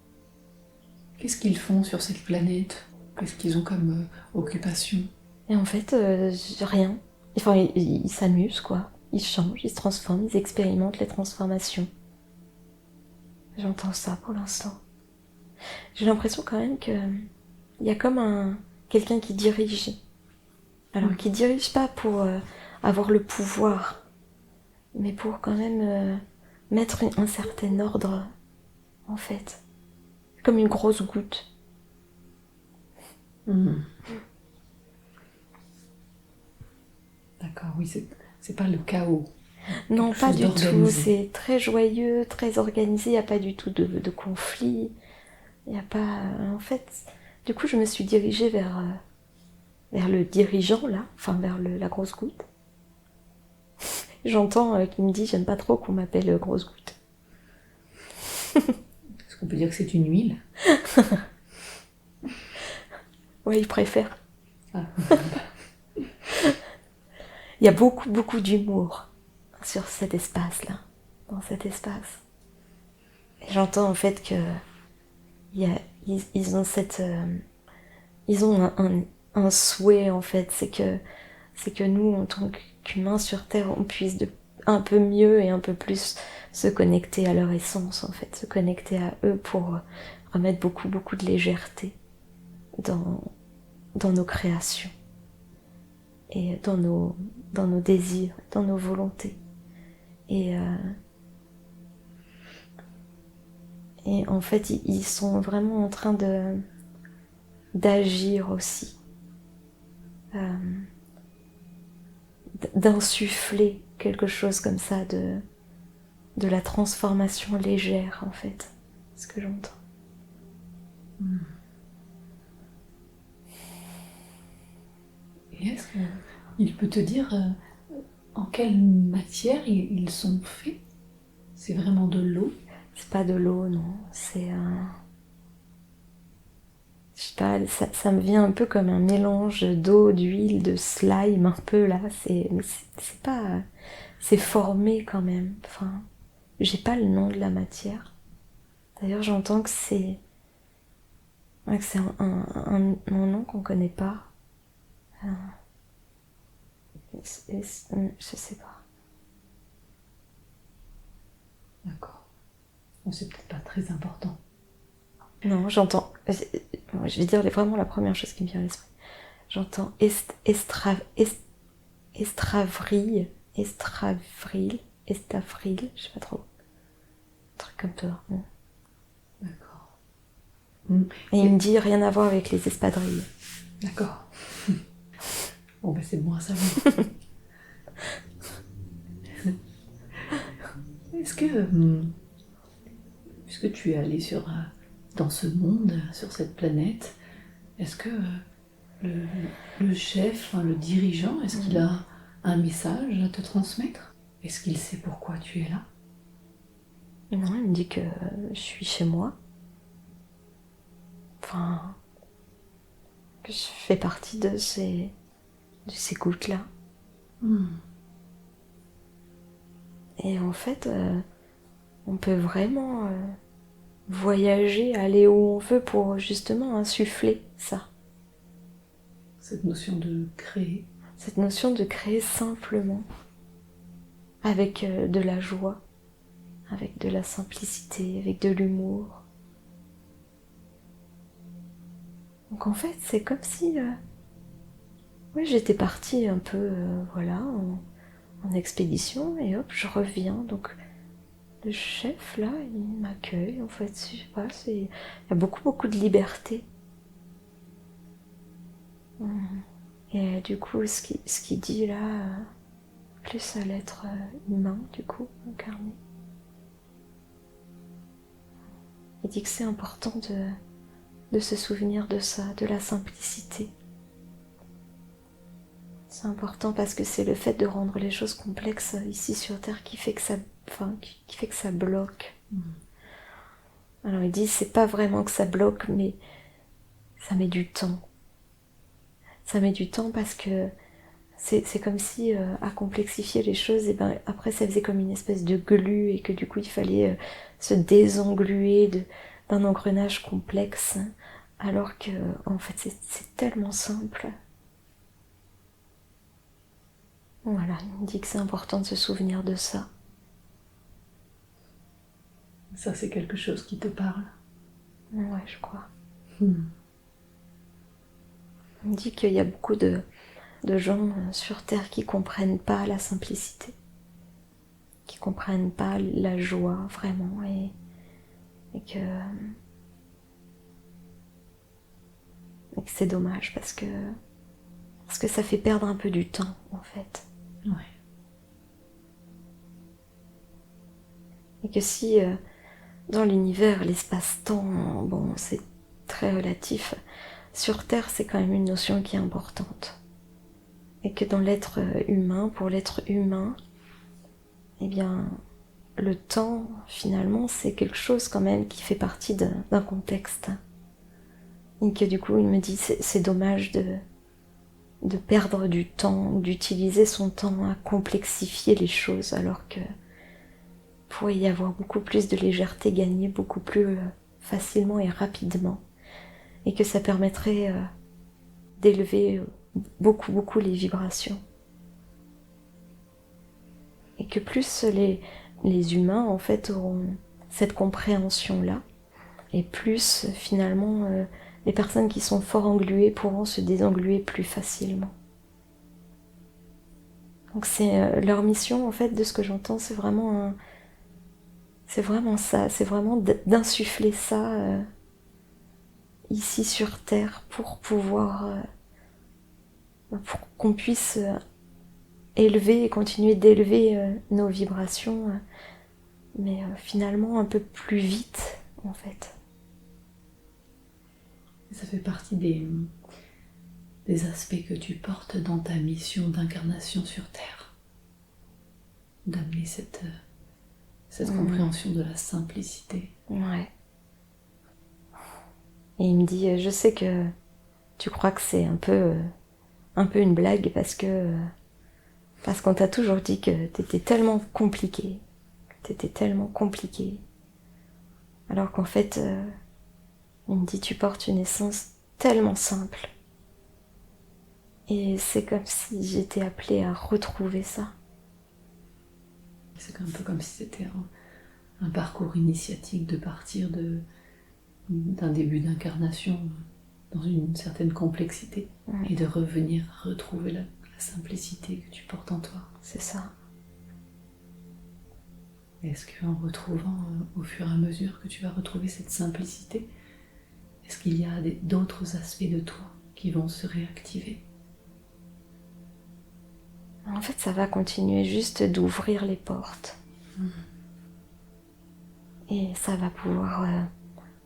S1: Qu'est-ce qu'ils font sur cette planète? Qu'est-ce qu'ils ont comme occupation?
S2: Et en fait, rien. Enfin, ils s'amusent quoi. Ils changent, ils se transforment, ils expérimentent les transformations. J'entends ça pour l'instant. J'ai l'impression quand même que il y a comme quelqu'un qui dirige. Alors qui dirige pas pour avoir le pouvoir, mais pour quand même mettre un certain ordre, en fait. Comme une grosse goutte.
S1: D'accord, oui, c'est pas le chaos.
S2: Non, pas du tout.
S1: D'organisé.
S2: C'est très joyeux, très organisé. Il n'y a pas du tout de conflit. Il n'y a pas... En fait, du coup, je me suis dirigée vers le dirigeant, là. Enfin, vers la grosse goutte. J'entends qu'il me dit, j'aime pas trop qu'on m'appelle grosse goutte.
S1: Est-ce qu'on peut dire que c'est une huile?
S2: Ouais, il préfère.
S1: Ah.
S2: Il y a beaucoup, beaucoup d'humour sur cet espace-là, dans cet espace. Et j'entends en fait que ils ont ils ont un souhait en fait, c'est que nous, en tant qu'humains sur Terre, on puisse un peu mieux et un peu plus se connecter à leur essence en fait, se connecter à eux pour remettre beaucoup, beaucoup de légèreté dans nos créations et dans nos désirs, dans nos volontés. Et en fait, ils sont vraiment en train d'agir aussi, d'insuffler quelque chose comme ça, de la transformation légère en fait, ce que j'entends.
S1: Et est-ce qu'il peut te dire en quelle matière ils sont faits? C'est vraiment de l'eau?
S2: C'est pas de l'eau, non. C'est je sais pas, ça me vient un peu comme un mélange d'eau, d'huile, de slime, un peu là. Mais c'est pas... C'est formé quand même. Enfin, j'ai pas le nom de la matière. D'ailleurs, j'entends que c'est un nom qu'on connaît pas. Je sais pas.
S1: D'accord. Bon, c'est peut-être pas très important.
S2: Non, j'entends. Je vais dire vraiment la première chose qui me vient à l'esprit. J'entends estravril, je sais pas trop. Un truc comme ça.
S1: D'accord.
S2: Et il me dit rien à voir avec les espadrilles.
S1: D'accord. Bon, ben c'est bon à savoir. Est-ce que, puisque tu es allé dans ce monde, sur cette planète, est-ce que le chef, le dirigeant, est-ce qu'il a un message à te transmettre? Est-ce qu'il sait pourquoi tu es là?
S2: Non, il me dit que je suis chez moi. Enfin, que je fais partie de ces gouttes-là. Et en fait, on peut vraiment voyager, aller où on veut pour justement insuffler ça.
S1: Cette notion de créer.
S2: Cette notion de créer simplement, avec de la joie, avec de la simplicité, avec de l'humour. Donc en fait, c'est comme si j'étais partie un peu voilà, en en expédition et hop, je reviens. Donc le chef là, il m'accueille. En fait, je sais pas, il y a beaucoup de liberté. Et du coup, ce qu'il dit là, plus à l'être humain, du coup, incarné. Il dit que c'est important de se souvenir de ça, de la simplicité. C'est important parce que c'est le fait de rendre les choses complexes ici sur Terre qui fait que ça bloque. Alors il dit c'est pas vraiment que ça bloque, mais ça met du temps. Ça met du temps parce que c'est comme si à complexifier les choses, et ben après ça faisait comme une espèce de glu et que du coup il fallait se désengluer d'un engrenage complexe, alors que en fait c'est tellement simple. Voilà, il me dit que c'est important de se souvenir de ça.
S1: Ça, c'est quelque chose qui te parle?
S2: Ouais, je crois. Il me dit qu'il y a beaucoup de gens sur Terre qui comprennent pas la simplicité, qui comprennent pas la joie vraiment, et que c'est dommage parce que ça fait perdre un peu du temps en fait.
S1: Ouais.
S2: Et que si dans l'univers, l'espace-temps, bon, c'est très relatif, sur Terre, c'est quand même une notion qui est importante. Et que dans l'être humain, pour l'être humain, eh bien, le temps, finalement, c'est quelque chose quand même qui fait partie d'un contexte. Et que du coup, il me dit, c'est dommage de perdre du temps, d'utiliser son temps à complexifier les choses, alors que pourrait y avoir beaucoup plus de légèreté gagnée, beaucoup plus facilement et rapidement, et que ça permettrait d'élever beaucoup les vibrations. Et que plus les humains, en fait, auront cette compréhension-là, et plus, finalement, les personnes qui sont fort engluées pourront se désengluer plus facilement. Donc c'est leur mission, en fait, de ce que j'entends, c'est vraiment ça, c'est vraiment d'insuffler ça ici sur Terre pour pouvoir, pour qu'on puisse élever et continuer d'élever nos vibrations, mais finalement un peu plus vite en fait.
S1: Ça fait partie des aspects que tu portes dans ta mission d'incarnation sur Terre. D'amener cette compréhension de la simplicité.
S2: Ouais. Et il me dit, je sais que tu crois que c'est un peu une blague parce qu'on t'a toujours dit que t'étais tellement compliqué, alors qu'en fait, il me dit, tu portes une essence tellement simple. Et c'est comme si j'étais appelée à retrouver ça.
S1: C'est un peu comme si c'était un parcours initiatique de partir d'un début d'incarnation dans une certaine complexité et de revenir retrouver la simplicité que tu portes en toi.
S2: C'est ça.
S1: Est-ce qu'en retrouvant, au fur et à mesure que tu vas retrouver cette simplicité, est-ce qu'il y a d'autres aspects de toi qui vont se réactiver?
S2: En fait, ça va continuer juste d'ouvrir les portes. Et ça va pouvoir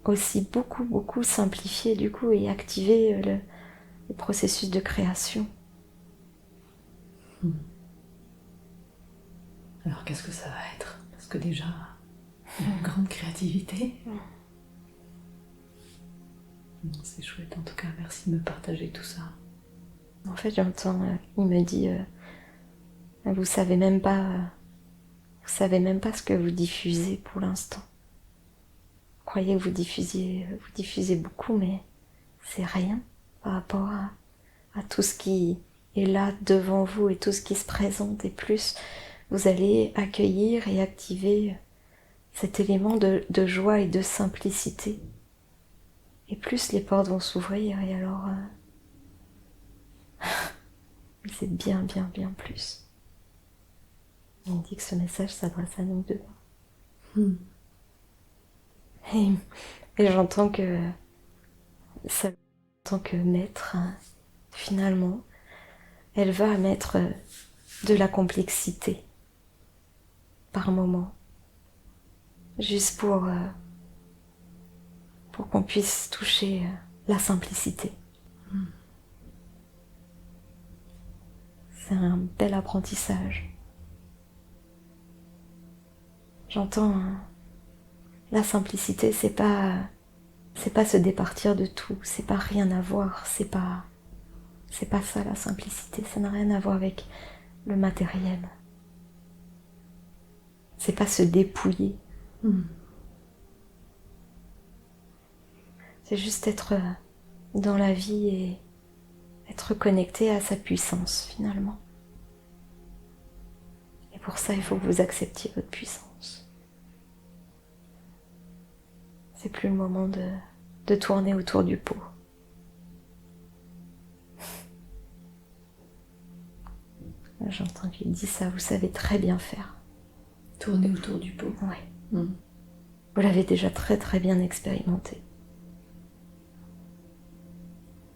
S2: aussi beaucoup simplifier du coup et activer le processus de création.
S1: Alors qu'est-ce que ça va être? Parce que déjà, une grande créativité. C'est chouette, en tout cas, merci de me partager tout ça.
S2: En fait, j'entends, il me dit, vous savez même pas ce que vous diffusez pour l'instant. Vous croyez que vous diffusez beaucoup, mais c'est rien par rapport à tout ce qui est là devant vous et tout ce qui se présente. Et plus vous allez accueillir et activer cet élément de joie et de simplicité. Et plus les portes vont s'ouvrir, et alors c'est bien plus. Il me dit que ce message s'adresse à nous deux.
S1: Hmm.
S2: Et, et j'entends que ça, en tant que maître, hein, finalement, elle va mettre de la complexité par moment, juste pour qu'on puisse toucher la simplicité. C'est un bel apprentissage. J'entends la simplicité, c'est pas se départir de tout, c'est pas rien avoir, c'est pas ça la simplicité, ça n'a rien à voir avec le matériel. C'est pas se dépouiller. C'est juste être dans la vie et être connecté à sa puissance finalement. Et pour ça, il faut que vous acceptiez votre puissance. C'est plus le moment de tourner autour du pot. J'entends qu'il dit ça, vous savez très bien faire.
S1: Tourner autour du pot.
S2: Ouais.
S1: Hmm.
S2: Vous l'avez déjà très très bien expérimenté.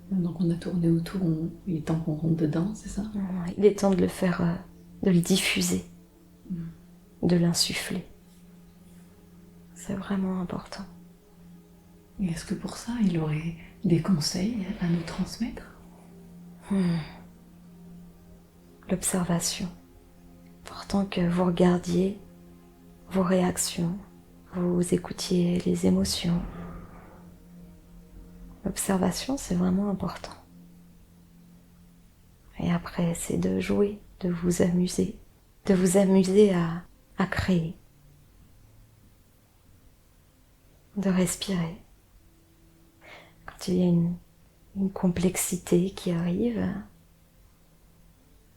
S1: Donc on a tourné autour, il est temps qu'on rentre dedans, c'est ça?
S2: Ouais. Il est temps de le faire, de le diffuser, de l'insuffler. C'est vraiment important.
S1: Et est-ce que pour ça, il aurait des conseils à nous transmettre?
S2: L'observation. Important que vous regardiez vos réactions, vous écoutiez les émotions. L'observation, c'est vraiment important. Et après, c'est de jouer, de vous amuser à créer, de respirer. Quand il y a une complexité qui arrive,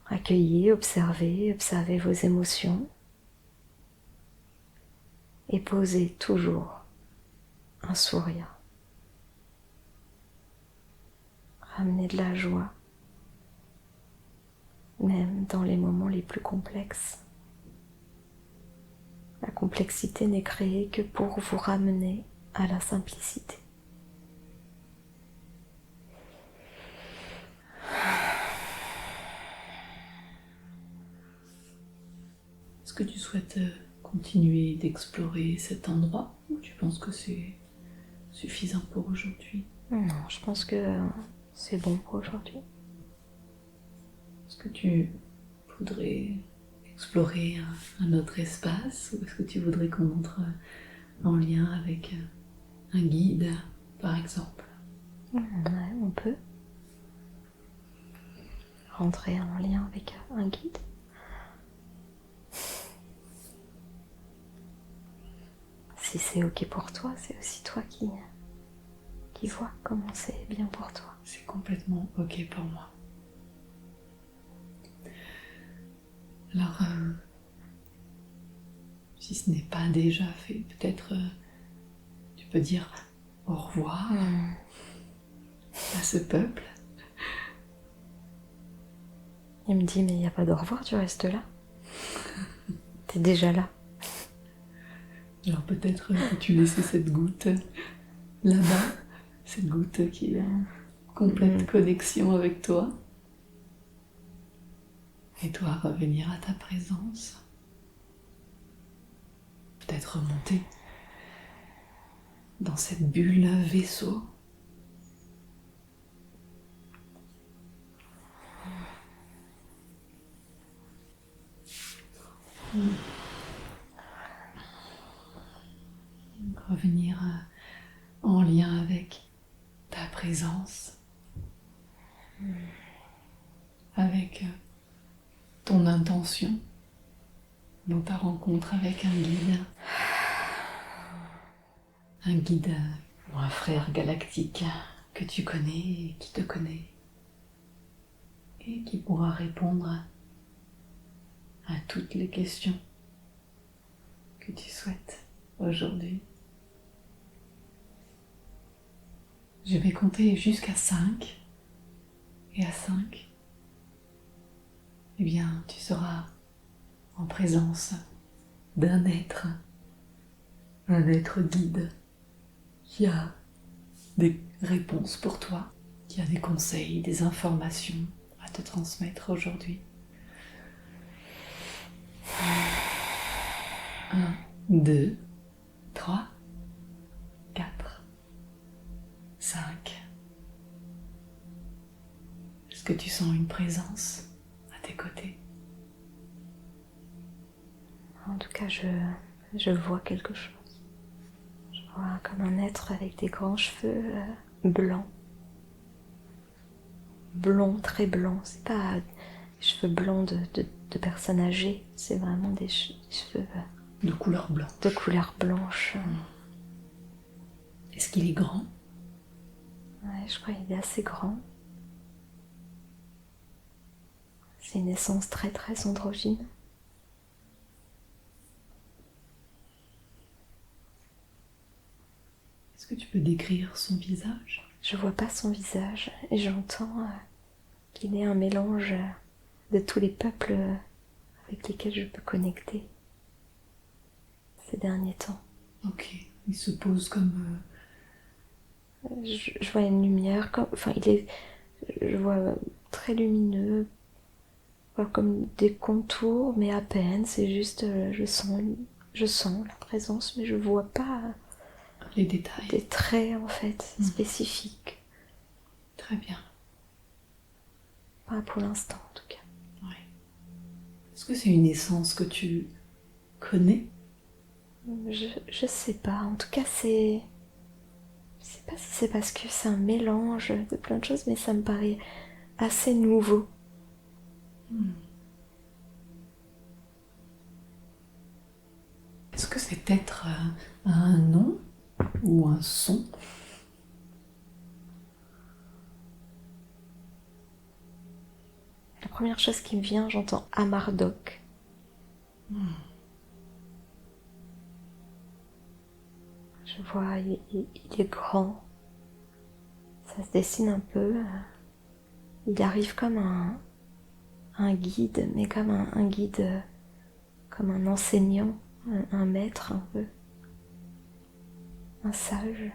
S2: accueillez, observez vos émotions et posez toujours un sourire. Ramenez de la joie, même dans les moments les plus complexes. La complexité n'est créée que pour vous ramener à la simplicité.
S1: Est-ce que tu souhaites continuer d'explorer cet endroit ou tu penses que c'est suffisant pour aujourd'hui?
S2: Non, je pense que c'est bon pour aujourd'hui.
S1: Est-ce que tu voudrais explorer un autre espace ou est-ce que tu voudrais qu'on entre en lien avec un guide, par exemple?
S2: Ouais, on peut rentrer en lien avec un guide. Si c'est ok pour toi, c'est aussi toi qui vois comment c'est bien pour toi.
S1: C'est complètement ok pour moi. Alors, si ce n'est pas déjà fait, peut-être tu peux dire au revoir à ce peuple.
S2: Il me dit, mais il n'y a pas de au revoir, tu restes là. T'es déjà là.
S1: Alors peut-être que tu laissais cette goutte là-bas, cette goutte qui est en complète connexion avec toi. Et toi revenir à ta présence. Peut-être remonter dans cette bulle vaisseau. Revenir en lien avec ta présence, avec ton intention dans ta rencontre avec un guide ou un frère galactique que tu connais et qui te connaît et qui pourra répondre à toutes les questions que tu souhaites aujourd'hui. Je vais compter jusqu'à 5 et à 5, eh bien, tu seras en présence d'un être, un être guide qui a des réponses pour toi, qui a des conseils, des informations à te transmettre aujourd'hui. 1, 2, 3, 4, 5. Est-ce que tu sens une présence à tes côtés?
S2: En tout cas, je vois quelque chose. Je vois comme un être avec des grands cheveux blancs. Blonds, très blancs. C'est pas des cheveux blancs de personnes âgées. C'est vraiment des cheveux
S1: De couleur blanche.
S2: de couleur blanche.
S1: Est-ce qu'il est grand?
S2: Ouais, je crois qu'il est assez grand. C'est une essence très très androgyne.
S1: Est-ce que tu peux décrire son visage?
S2: Je vois pas son visage et j'entends qu'il est un mélange de tous les peuples avec lesquels je peux connecter ces derniers temps.
S1: Ok, il se pose comme...
S2: Je vois une lumière, enfin je vois très lumineux, comme des contours, mais à peine. C'est juste, je sens la présence, mais je vois pas
S1: les détails.
S2: des traits en fait spécifiques.
S1: Très bien.
S2: Pas pour l'instant en tout cas.
S1: Ouais. Est-ce que c'est une essence que tu connais?
S2: Je sais pas. En tout cas, je sais pas si c'est parce que c'est un mélange de plein de choses, mais ça me paraît assez nouveau.
S1: Est-ce que cet être a un nom ou un son?
S2: La première chose qui me vient, j'entends Amardoc. Je vois, il est grand. Ça se dessine un peu. Il arrive comme un guide, mais comme un guide, comme un enseignant, un maître un peu. Un sage.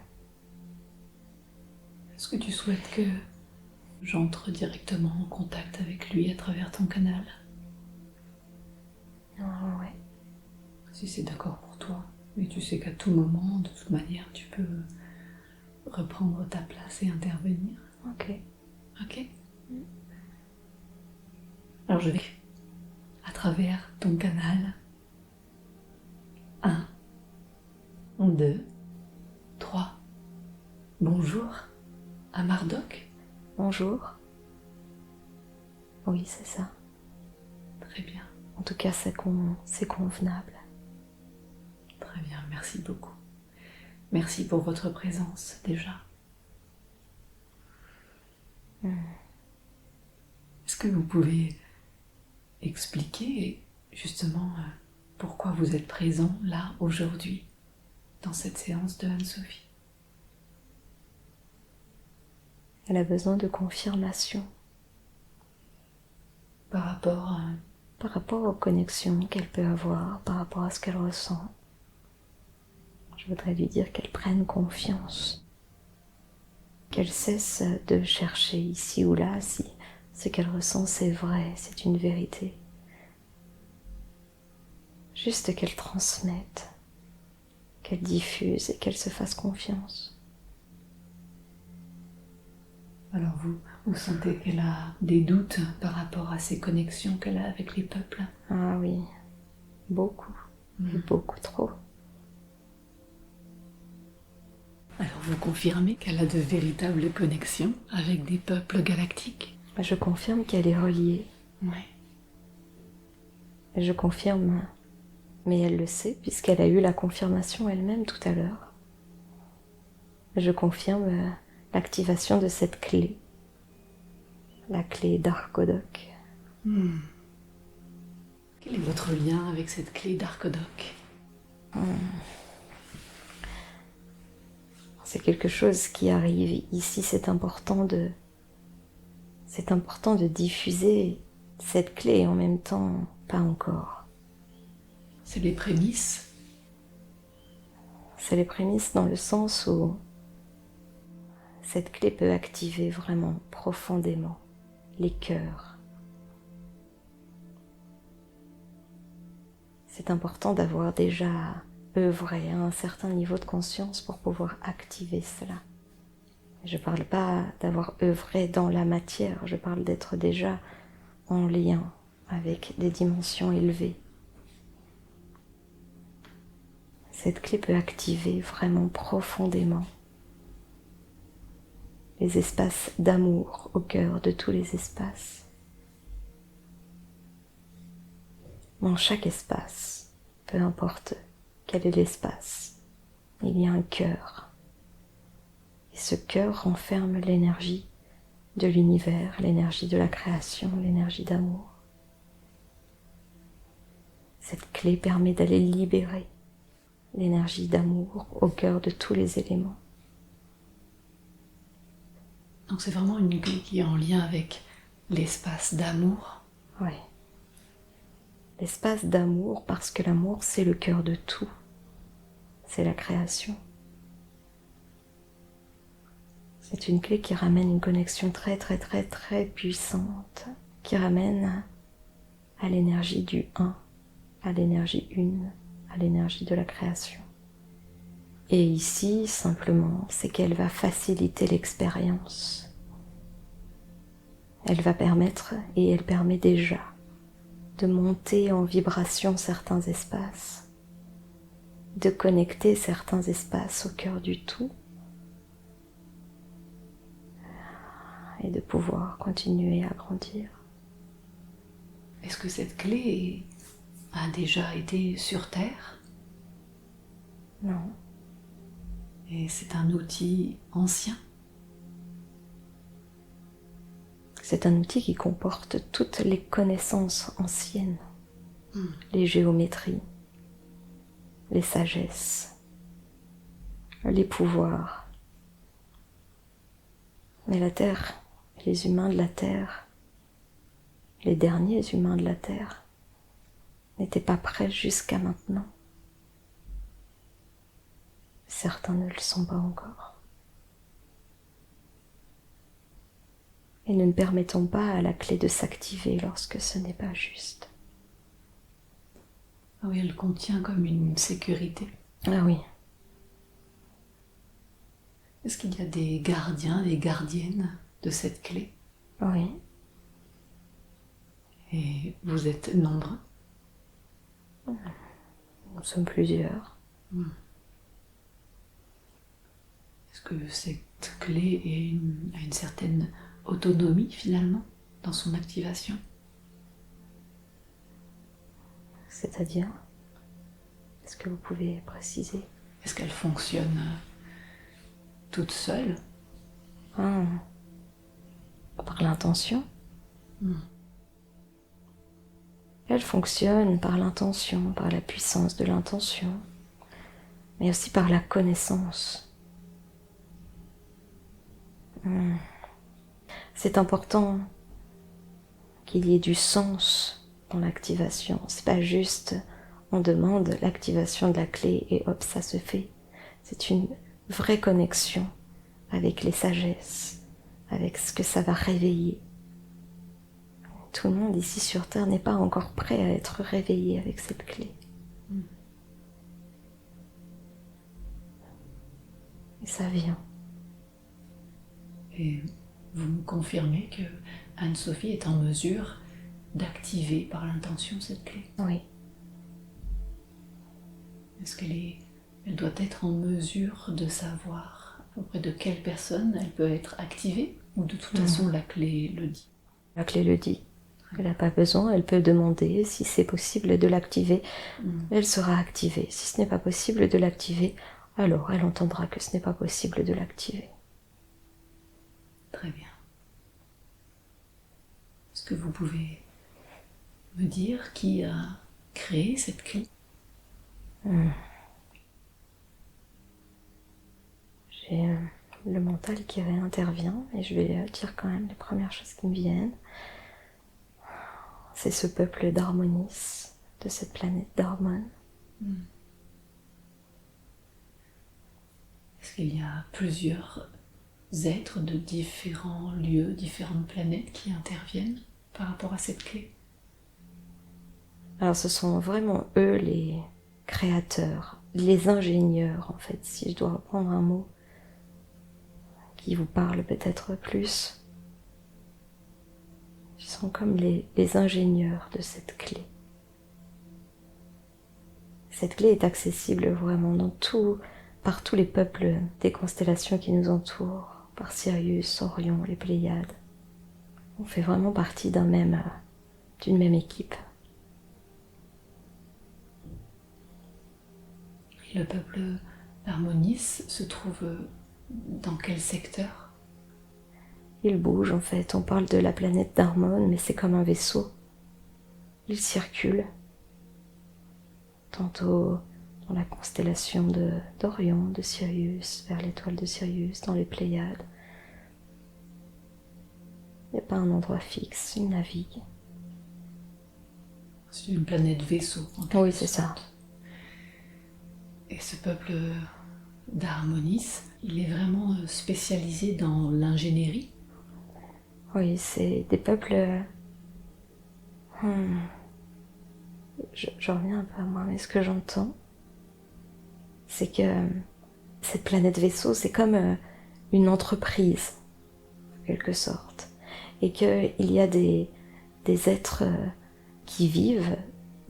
S1: Est-ce que tu souhaites que j'entre directement en contact avec lui à travers ton canal?
S2: Ouais.
S1: Si c'est d'accord pour toi. Mais tu sais qu'à tout moment, de toute manière, tu peux reprendre ta place et intervenir.
S2: Ok.
S1: Ok? Alors je vais à travers ton canal. 1, 2, 3. Bonjour, Amardoc.
S2: Bonjour. Oui, c'est ça.
S1: Très bien,
S2: En tout cas, c'est convenable.
S1: très bien, merci beaucoup. Merci pour votre présence déjà. Est-ce que vous pouvez expliquer justement pourquoi vous êtes présent là aujourd'hui dans cette séance de Anne-Sophie?
S2: Elle a besoin de confirmation
S1: Par rapport
S2: aux connexions qu'elle peut avoir, par rapport à ce qu'elle ressent. Je voudrais lui dire qu'elle prenne confiance, qu'elle cesse de chercher ici ou là si ce qu'elle ressent c'est vrai, c'est une vérité. Juste qu'elle transmette, qu'elle diffuse et qu'elle se fasse confiance.
S1: Alors vous sentez qu'elle a des doutes par rapport à ces connexions qu'elle a avec les peuples?
S2: Ah oui, beaucoup, beaucoup trop.
S1: Alors vous confirmez qu'elle a de véritables connexions avec des peuples galactiques?
S2: Je confirme qu'elle est reliée.
S1: Ouais.
S2: Et je confirme, mais elle le sait puisqu'elle a eu la confirmation elle-même tout à l'heure. Je confirme l'activation de cette clé, la clé d'Arcodoc.
S1: Quel est votre lien avec cette clé d'Arcodoc?
S2: C'est quelque chose qui arrive ici, c'est important de diffuser cette clé et en même temps pas encore.
S1: C'est les prémices.
S2: C'est les prémices dans le sens où cette clé peut activer vraiment profondément les cœurs. C'est important d'avoir déjà œuvré à un certain niveau de conscience pour pouvoir activer cela. Je ne parle pas d'avoir œuvré dans la matière, je parle d'être déjà en lien avec des dimensions élevées. Cette clé peut activer vraiment profondément les espaces d'amour au cœur de tous les espaces. Dans chaque espace, peu importe quel est l'espace, il y a un cœur. Et ce cœur renferme l'énergie de l'univers, l'énergie de la création, l'énergie d'amour. Cette clé permet d'aller libérer l'énergie d'amour au cœur de tous les éléments.
S1: Donc c'est vraiment une clé qui est en lien avec l'espace d'amour.
S2: Oui. L'espace d'amour, parce que l'amour, c'est le cœur de tout. C'est la création. C'est une clé qui ramène une connexion très puissante, qui ramène à l'énergie du un, à l'énergie une, à l'énergie de la création. Et ici, simplement, c'est qu'elle va faciliter l'expérience. Elle va permettre, et elle permet déjà, de monter en vibration certains espaces, de connecter certains espaces au cœur du tout, et de pouvoir continuer à grandir.
S1: Est-ce que cette clé a déjà été sur Terre?
S2: Non.
S1: Et c'est un outil ancien?
S2: C'est un outil qui comporte toutes les connaissances anciennes, les géométries, les sagesses, les pouvoirs. Mais la Terre, les humains de la Terre, les derniers humains de la Terre, n'étaient pas prêts jusqu'à maintenant. Certains ne le sont pas encore. Et nous ne permettons pas à la clé de s'activer lorsque ce n'est pas juste.
S1: Ah oui, elle contient comme une sécurité.
S2: Ah oui.
S1: Est-ce qu'il y a des gardiens, des gardiennes de cette clé?
S2: Oui.
S1: Et vous êtes nombreux?
S2: Nous sommes plusieurs.
S1: Est-ce que cette clé a une certaine autonomie finalement dans son activation?
S2: C'est-à-dire, est-ce que vous pouvez préciser?
S1: Est-ce qu'elle fonctionne toute seule?
S2: Par l'intention? Elle fonctionne par l'intention, par la puissance de l'intention, mais aussi par la connaissance. C'est important qu'il y ait du sens dans l'activation. C'est pas juste on demande l'activation de la clé et hop, ça se fait. C'est une vraie connexion avec les sagesses, avec ce que ça va réveiller. Tout le monde ici sur Terre n'est pas encore prêt à être réveillé avec cette clé. Et ça vient.
S1: Et vous me confirmez que Anne-Sophie est en mesure d'activer par l'intention cette clé?
S2: Oui.
S1: Est-ce elle doit être en mesure de savoir auprès de quelle personne elle peut être activée? Ou de toute façon la clé le dit?
S2: La clé le dit. Elle n'a pas besoin, elle peut demander si c'est possible de l'activer. Elle sera activée. Si ce n'est pas possible de l'activer, alors elle entendra que ce n'est pas possible de l'activer.
S1: Très bien. Est-ce que vous pouvez me dire qui a créé cette clé?
S2: J'ai le mental qui réintervient et je vais dire quand même les premières choses qui me viennent. C'est ce peuple d'Harmonis, de cette planète d'Harmone,
S1: Est-ce qu'il y a plusieurs êtres de différents lieux, différentes planètes qui interviennent par rapport à cette clé?
S2: Alors ce sont vraiment eux les créateurs, les ingénieurs en fait, si je dois reprendre un mot qui vous parle peut-être plus. Ils sont comme les ingénieurs de cette clé. Cette clé est accessible vraiment par tous les peuples des constellations qui nous entourent, par Sirius, Orion, les Pléiades. On fait vraiment partie d'une même équipe.
S1: Et le peuple d'Harmonis se trouve dans quel secteur?
S2: Il bouge en fait, on parle de la planète d'Harmone, mais c'est comme un vaisseau. Il circule, tantôt dans la constellation d'Orion, de Sirius, vers l'étoile de Sirius, dans les Pléiades. Il n'y a pas un endroit fixe, il navigue.
S1: C'est une planète vaisseau.
S2: Oui, c'est ça.
S1: Et ce peuple d'Harmonis, il est vraiment spécialisé dans l'ingénierie?
S2: Oui, c'est des peuples... Je reviens un peu à moi, mais ce que j'entends, c'est que cette planète vaisseau, c'est comme une entreprise, en quelque sorte. Et qu'il y a des êtres qui vivent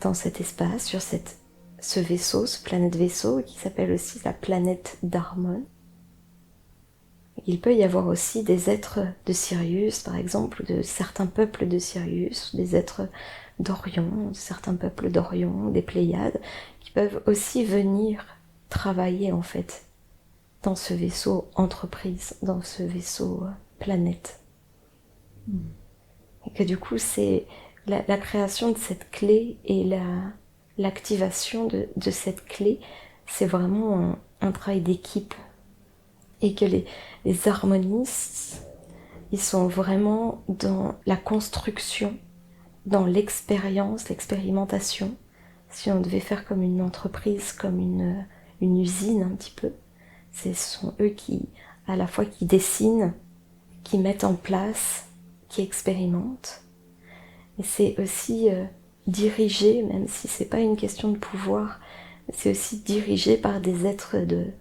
S2: dans cet espace, sur ce vaisseau, ce planète vaisseau, qui s'appelle aussi la planète d'Harmone. Il peut y avoir aussi des êtres de Sirius, par exemple, de certains peuples de Sirius, des êtres d'Orion, certains peuples d'Orion, des Pléiades, qui peuvent aussi venir travailler en fait dans ce vaisseau entreprise, dans ce vaisseau planète. Et que du coup, c'est la création de cette clé et l'activation de cette clé, c'est vraiment un travail d'équipe. Et que les harmonistes, ils sont vraiment dans la construction, dans l'expérience, l'expérimentation. Si on devait faire comme une entreprise, comme une usine un petit peu, ce sont eux qui, à la fois qui dessinent, qui mettent en place, qui expérimentent. Et c'est aussi dirigé, même si c'est pas une question de pouvoir, c'est aussi dirigé par des êtres de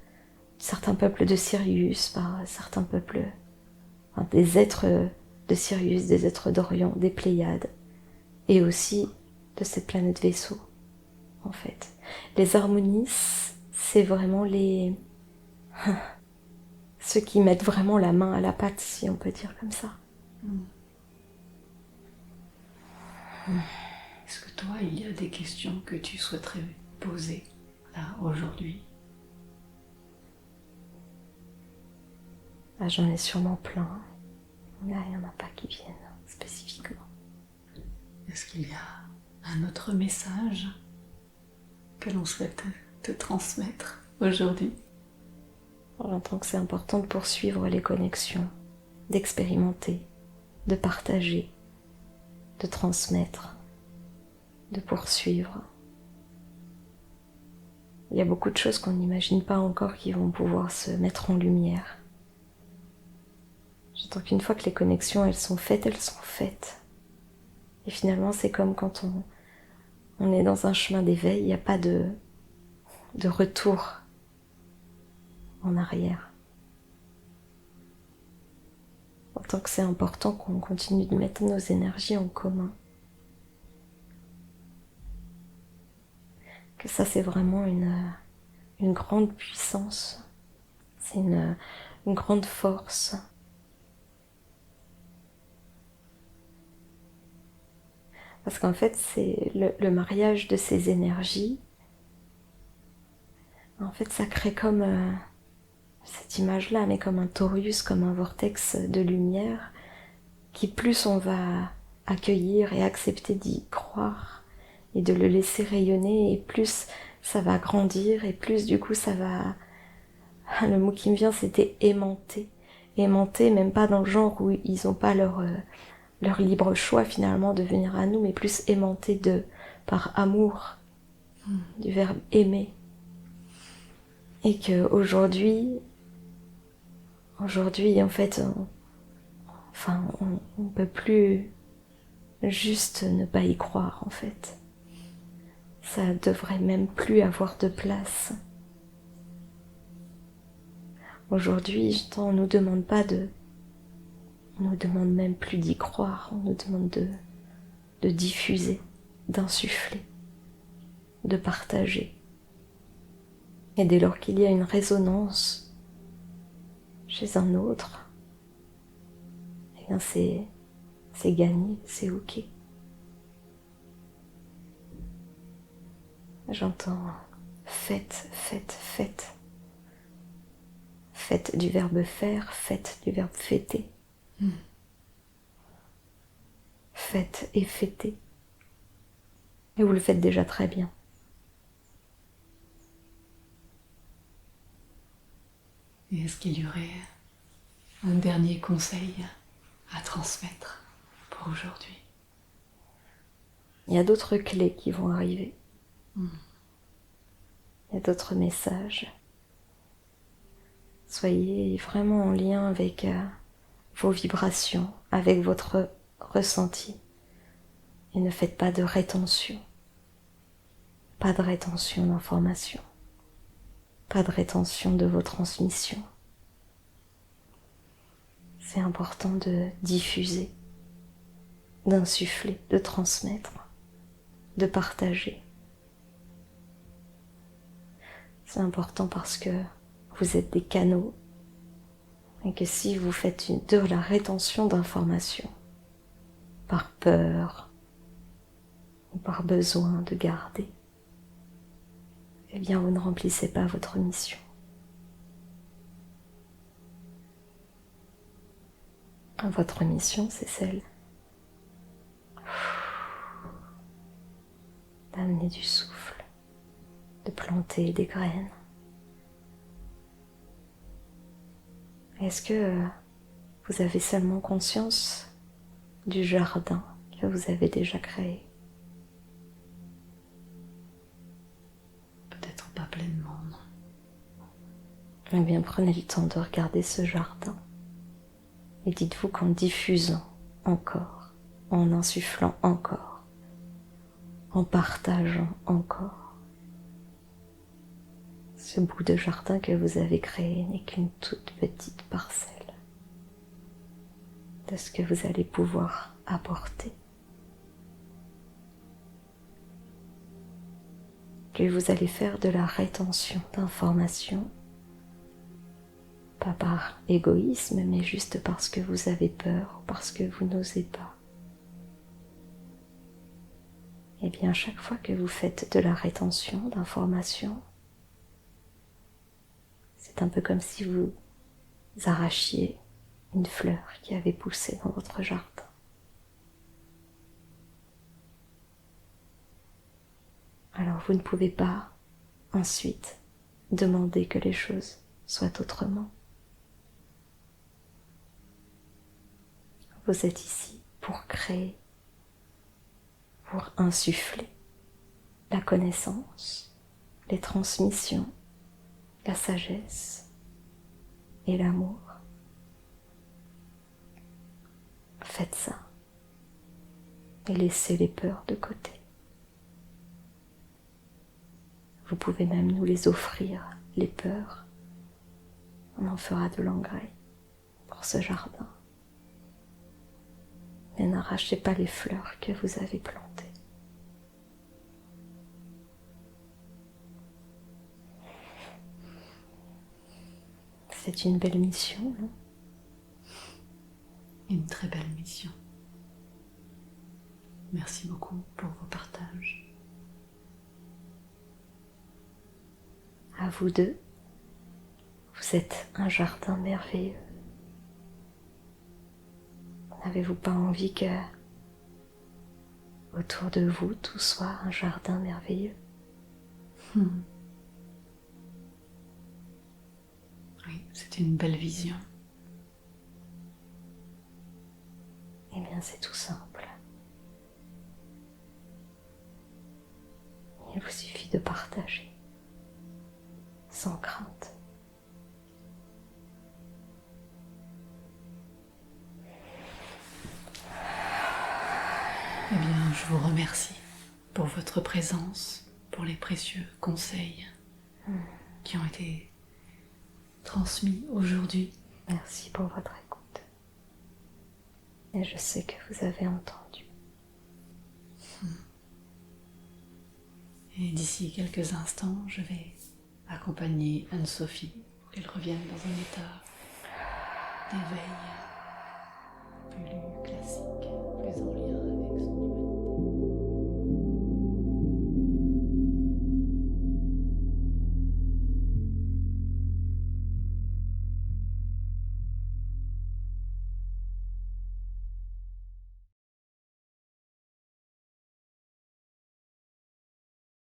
S2: certains peuples de Sirius, par certains peuples, enfin, des êtres de Sirius, des êtres d'Orion, des Pléiades, et aussi de cette planète vaisseau, en fait. Les harmonis, c'est vraiment ceux qui mettent vraiment la main à la pâte, si on peut dire comme ça.
S1: Est-ce que toi, il y a des questions que tu souhaiterais poser là, aujourd'hui?
S2: Ah, j'en ai sûrement plein, mais il n'y en a pas qui viennent spécifiquement.
S1: Est-ce qu'il y a un autre message que l'on souhaite te transmettre aujourd'hui?
S2: J'entends que c'est important de poursuivre les connexions, d'expérimenter, de partager, de transmettre, de poursuivre. Il y a beaucoup de choses qu'on n'imagine pas encore qui vont pouvoir se mettre en lumière. J'entends qu'une fois que les connexions elles sont faites, elles sont faites. Et finalement c'est comme quand on est dans un chemin d'éveil, il n'y a pas de retour en arrière. Tant que c'est important qu'on continue de mettre nos énergies en commun. Que ça c'est vraiment une grande puissance, c'est une grande force. Parce qu'en fait c'est le mariage de ces énergies, en fait ça crée comme cette image-là, mais comme un torus, comme un vortex de lumière, qui plus on va accueillir et accepter d'y croire et de le laisser rayonner, et plus ça va grandir, et plus du coup ça va... Le mot qui me vient c'était aimanter. Aimanter, même pas dans le genre où ils n'ont pas leur libre choix finalement de venir à nous, mais plus aimanter par amour du verbe aimer. Et que aujourd'hui en fait, on peut plus juste ne pas y croire en fait. Ça devrait même plus avoir de place. Aujourd'hui, on nous demande pas on nous demande même plus d'y croire, on nous demande de diffuser, d'insuffler, de partager. Et dès lors qu'il y a une résonance chez un autre, eh bien c'est gagné, c'est ok. J'entends faites, faites, faites. Faites du verbe faire, faites du verbe fêter. Faites et fêtez. Et vous le faites déjà très bien.
S1: Et est-ce qu'il y aurait un dernier conseil à transmettre pour aujourd'hui?
S2: Il y a d'autres clés qui vont arriver. Il y a d'autres messages. Soyez vraiment en lien avec vos vibrations, avec votre ressenti. Et ne faites pas de rétention. Pas de rétention d'informations. Pas de rétention de vos transmissions. C'est important de diffuser, d'insuffler, de transmettre, de partager. C'est important parce que vous êtes des canaux et que si vous faites de la rétention d'informations par peur ou par besoin de garder, eh bien vous ne remplissez pas votre mission. Votre mission, c'est celle d'amener du souffle, de planter des graines. Est-ce que vous avez seulement conscience du jardin que vous avez déjà créé?
S1: Peut-être pas pleinement, non.
S2: Eh bien, prenez le temps de regarder ce jardin et dites-vous qu'en diffusant encore, en insufflant encore, en partageant encore, ce bout de jardin que vous avez créé n'est qu'une toute petite parcelle de ce que vous allez pouvoir apporter. Que vous allez faire de la rétention d'informations, pas par égoïsme, mais juste parce que vous avez peur, parce que vous n'osez pas. Eh bien, chaque fois que vous faites de la rétention d'informations, c'est un peu comme si vous arrachiez une fleur qui avait poussé dans votre jardin. Alors vous ne pouvez pas ensuite demander que les choses soient autrement. Vous êtes ici pour créer, pour insuffler la connaissance, les transmissions, la sagesse et l'amour. Faites ça et laissez les peurs de côté. Vous pouvez même nous les offrir, les peurs. On en fera de l'engrais pour ce jardin. Mais n'arrachez pas les fleurs que vous avez plantées. C'est une belle mission, non ?
S1: Une très belle mission. Merci beaucoup pour vos partages.
S2: À vous deux, vous êtes un jardin merveilleux. N'avez-vous pas envie que autour de vous tout soit un jardin merveilleux ?
S1: Oui, c'est une belle vision.
S2: Eh bien, c'est tout simple. Il vous suffit de partager, sans crainte.
S1: Eh bien, je vous remercie pour votre présence, pour les précieux conseils qui ont été transmis aujourd'hui.
S2: Merci pour votre écoute. Et je sais que vous avez entendu.
S1: Et d'ici quelques instants, je vais accompagner Anne-Sophie pour qu'elle revienne dans un état d'éveil.